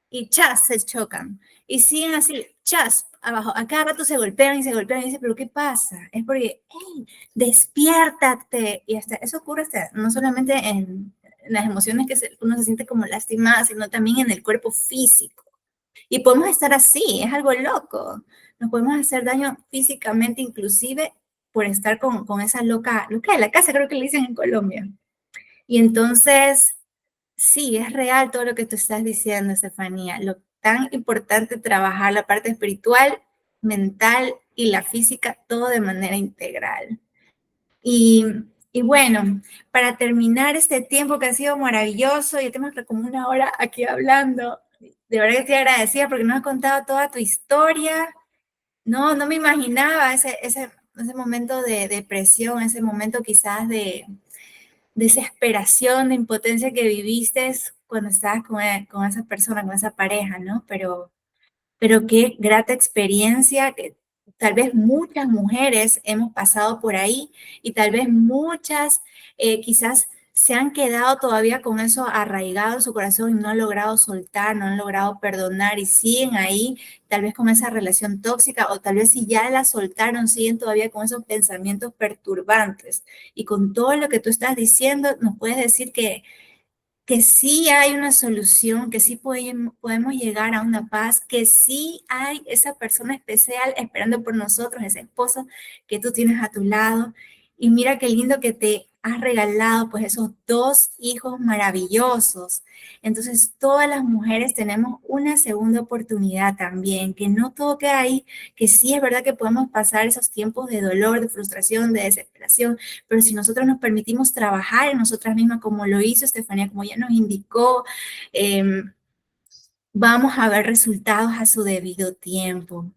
y chas, se chocan. Y siguen así, chas, abajo. A cada rato se golpean y se golpean y dicen, pero ¿qué pasa? Es porque, hey, despiértate. Y hasta eso ocurre no solamente en las emociones uno se siente como lastimada, sino también en el cuerpo físico. Y podemos estar así, es algo loco. Nos podemos hacer daño físicamente inclusive por estar con esa loca de la casa, creo que le dicen en Colombia. Y entonces, sí, es real todo lo que tú estás diciendo, Estefanía. Lo tan importante trabajar la parte espiritual, mental y la física, todo de manera integral. Y, y bueno, para terminar este tiempo que ha sido maravilloso, ya tenemos como una hora aquí hablando. De verdad que estoy agradecida porque nos has contado toda tu historia. No, no me imaginaba ese momento de depresión, ese momento quizás de desesperación, de impotencia que viviste cuando estabas con esa persona, con esa pareja, ¿no? Pero qué grata experiencia, tal vez muchas mujeres hemos pasado por ahí y tal vez muchas quizás se han quedado todavía con eso arraigado en su corazón y no han logrado soltar, no han logrado perdonar y siguen ahí tal vez con esa relación tóxica o tal vez si ya la soltaron, siguen todavía con esos pensamientos perturbantes. Y con todo lo que tú estás diciendo, nos puedes decir que sí hay una solución, que sí podemos llegar a una paz, que sí hay esa persona especial esperando por nosotros, ese esposo que tú tienes a tu lado. Y mira qué lindo que te has regalado pues esos dos hijos maravillosos. Entonces todas las mujeres tenemos una segunda oportunidad también, que no todo queda ahí, que sí es verdad que podemos pasar esos tiempos de dolor, de frustración, de desesperación, pero si nosotros nos permitimos trabajar en nosotras mismas, como lo hizo Estefanía, como ya nos indicó, eh, vamos a ver resultados a su debido tiempo.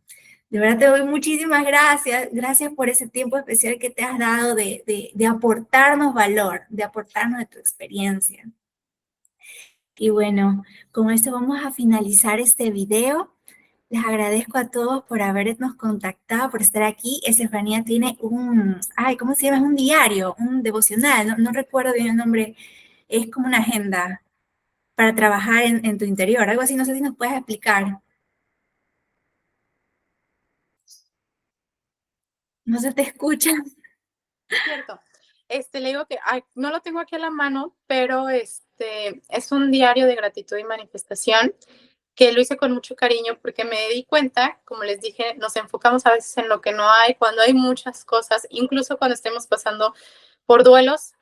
De verdad te doy muchísimas gracias. Gracias por ese tiempo especial que te has dado de aportarnos valor, de aportarnos de tu experiencia. Y bueno, con esto vamos a finalizar este video. Les agradezco a todos por habernos contactado, por estar aquí. Estefanía tiene ¿cómo se llama? Es un diario, un devocional, no recuerdo bien el nombre, es como una agenda para trabajar en tu interior, algo así, no sé si nos puedes explicar. No se te escucha. Cierto. Le digo que no lo tengo aquí a la mano, pero es un diario de gratitud y manifestación que lo hice con mucho cariño porque me di cuenta, como les dije, nos enfocamos a veces en lo que no hay, cuando hay muchas cosas, incluso cuando estemos pasando por duelos,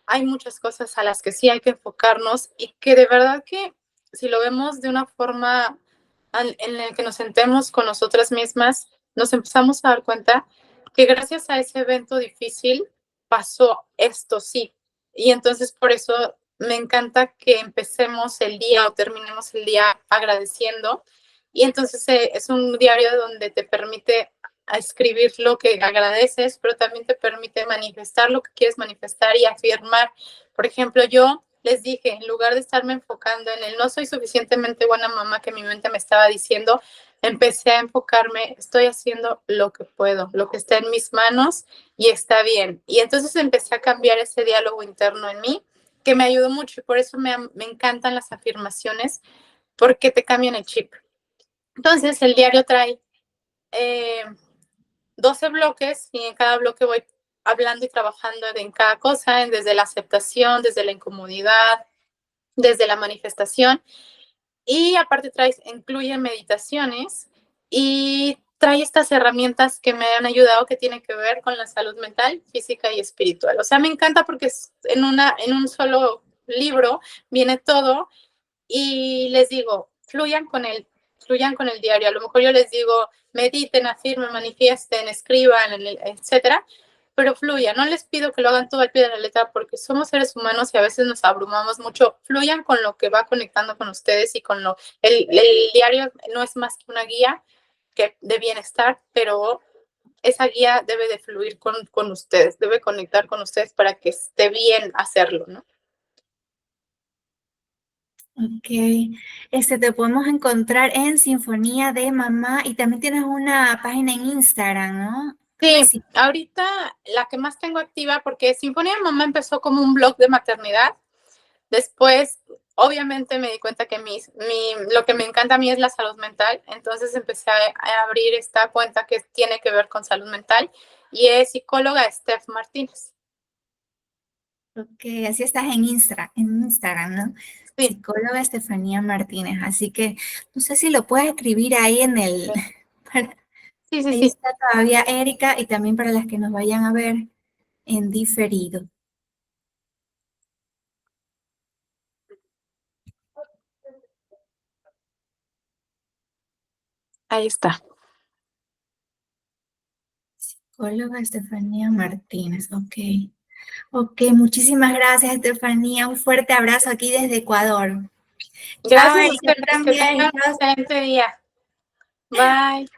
hay muchas cosas a las que sí hay que enfocarnos y que de verdad que si lo vemos de una forma en la que nos sentemos con nosotras mismas, nos empezamos a dar cuenta que gracias a ese evento difícil pasó esto, sí. Y entonces por eso me encanta que empecemos el día o terminemos el día agradeciendo. Y entonces es un diario donde te permite a escribir lo que agradeces, pero también te permite manifestar lo que quieres manifestar y afirmar. Por ejemplo, yo les dije, en lugar de estarme enfocando en el no soy suficientemente buena mamá que mi mente me estaba diciendo, empecé a enfocarme, estoy haciendo lo que puedo, lo que está en mis manos y está bien. Y entonces empecé a cambiar ese diálogo interno en mí, que me ayudó mucho y por eso me encantan las afirmaciones, porque te cambian el chip. Entonces el diario trae 12 bloques y en cada bloque voy hablando y trabajando en cada cosa, desde la aceptación, desde la incomodidad, desde la manifestación. Y aparte incluye meditaciones y trae estas herramientas que me han ayudado que tienen que ver con la salud mental, física y espiritual. O sea, me encanta porque en un solo libro viene todo y les digo, fluyan con el diario. A lo mejor yo les digo, mediten, afirmen, manifiesten, escriban, etcétera, pero fluyan. No les pido que lo hagan todo al pie de la letra porque somos seres humanos y a veces nos abrumamos mucho. Fluyan con lo que va conectando con ustedes y con el diario no es más que una guía de bienestar, pero esa guía debe de fluir con ustedes, debe conectar con ustedes para que esté bien hacerlo, ¿no? Ok, te podemos encontrar en Sinfonía de Mamá y también tienes una página en Instagram, ¿no? Creo que Sí, sí. ahorita la que más tengo activa, porque Sinfonía de Mamá empezó como un blog de maternidad. Después, obviamente, me di cuenta que lo que me encanta a mí es la salud mental. Entonces empecé a abrir esta cuenta que tiene que ver con salud mental y es psicóloga Steph Martínez. Ok, así estás en Instagram, ¿no? Sí, Psicóloga Estefanía Martínez. Así que no sé si lo puedes escribir ahí en el. sí, sí, Ahí sí. está todavía Erika y también para las que nos vayan a ver en diferido. Ahí está. Psicóloga Estefanía Martínez, ok. Ok, muchísimas gracias Estefanía. Un fuerte abrazo aquí desde Ecuador. Chao, Gracias a Erika, tú ustedes. Que también. tengan un Chao. excelente día. Bye.